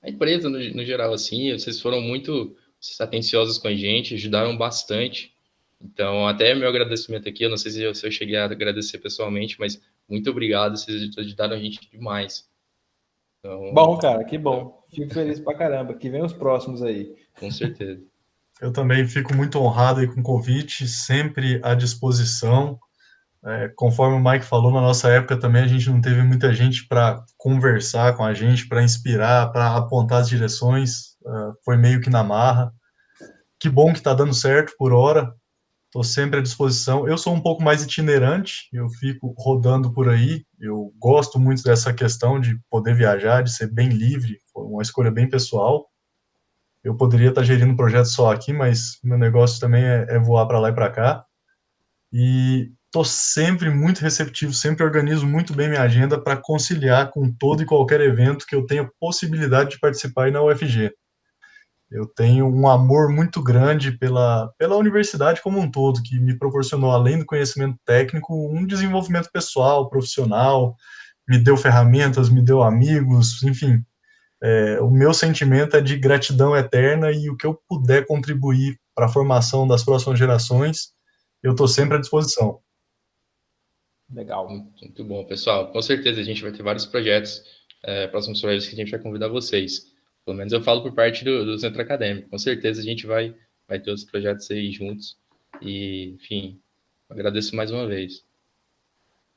S1: a empresa no geral, assim. Vocês foram muito atenciosos com a gente, ajudaram bastante. Então, até meu agradecimento aqui, eu não sei se eu cheguei a agradecer pessoalmente, mas muito obrigado, vocês ajudaram a gente demais. Então,
S3: Bom, cara, que bom. Fico feliz pra caramba. Que vem os próximos aí.
S1: com certeza.
S2: Eu também fico muito honrado aí com o convite, sempre à disposição. Conforme o Mike falou, na nossa época também a gente não teve muita gente para conversar com a gente, para inspirar, para apontar as direções. Foi meio que na marra. Que bom que está dando certo por hora. Estou sempre à disposição. Eu sou um pouco mais itinerante, eu fico rodando por aí. Eu gosto muito dessa questão de poder viajar, de ser bem livre, foi uma escolha bem pessoal. Eu poderia estar gerindo um projeto só aqui, mas meu negócio também é voar para lá e para cá. E estou sempre muito receptivo, sempre organizo muito bem minha agenda para conciliar com todo e qualquer evento que eu tenha possibilidade de participar aí na UFG. Eu tenho um amor muito grande pela universidade como um todo, que me proporcionou, além do conhecimento técnico, um desenvolvimento pessoal, profissional, me deu ferramentas, me deu amigos, enfim. O meu sentimento é de gratidão eterna e o que eu puder contribuir para a formação das próximas gerações, eu estou sempre à disposição.
S3: Legal.
S1: Muito bom, pessoal. Com certeza a gente vai ter vários projetos, próximos projetos que a gente vai convidar vocês. Pelo menos eu falo por parte do centro acadêmico. Com certeza a gente vai ter outros projetos aí juntos. E, enfim, agradeço mais uma vez.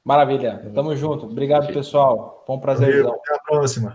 S3: Maravilha. Tamo junto. Obrigado, pessoal. Foi um prazerzão.
S2: Até a próxima.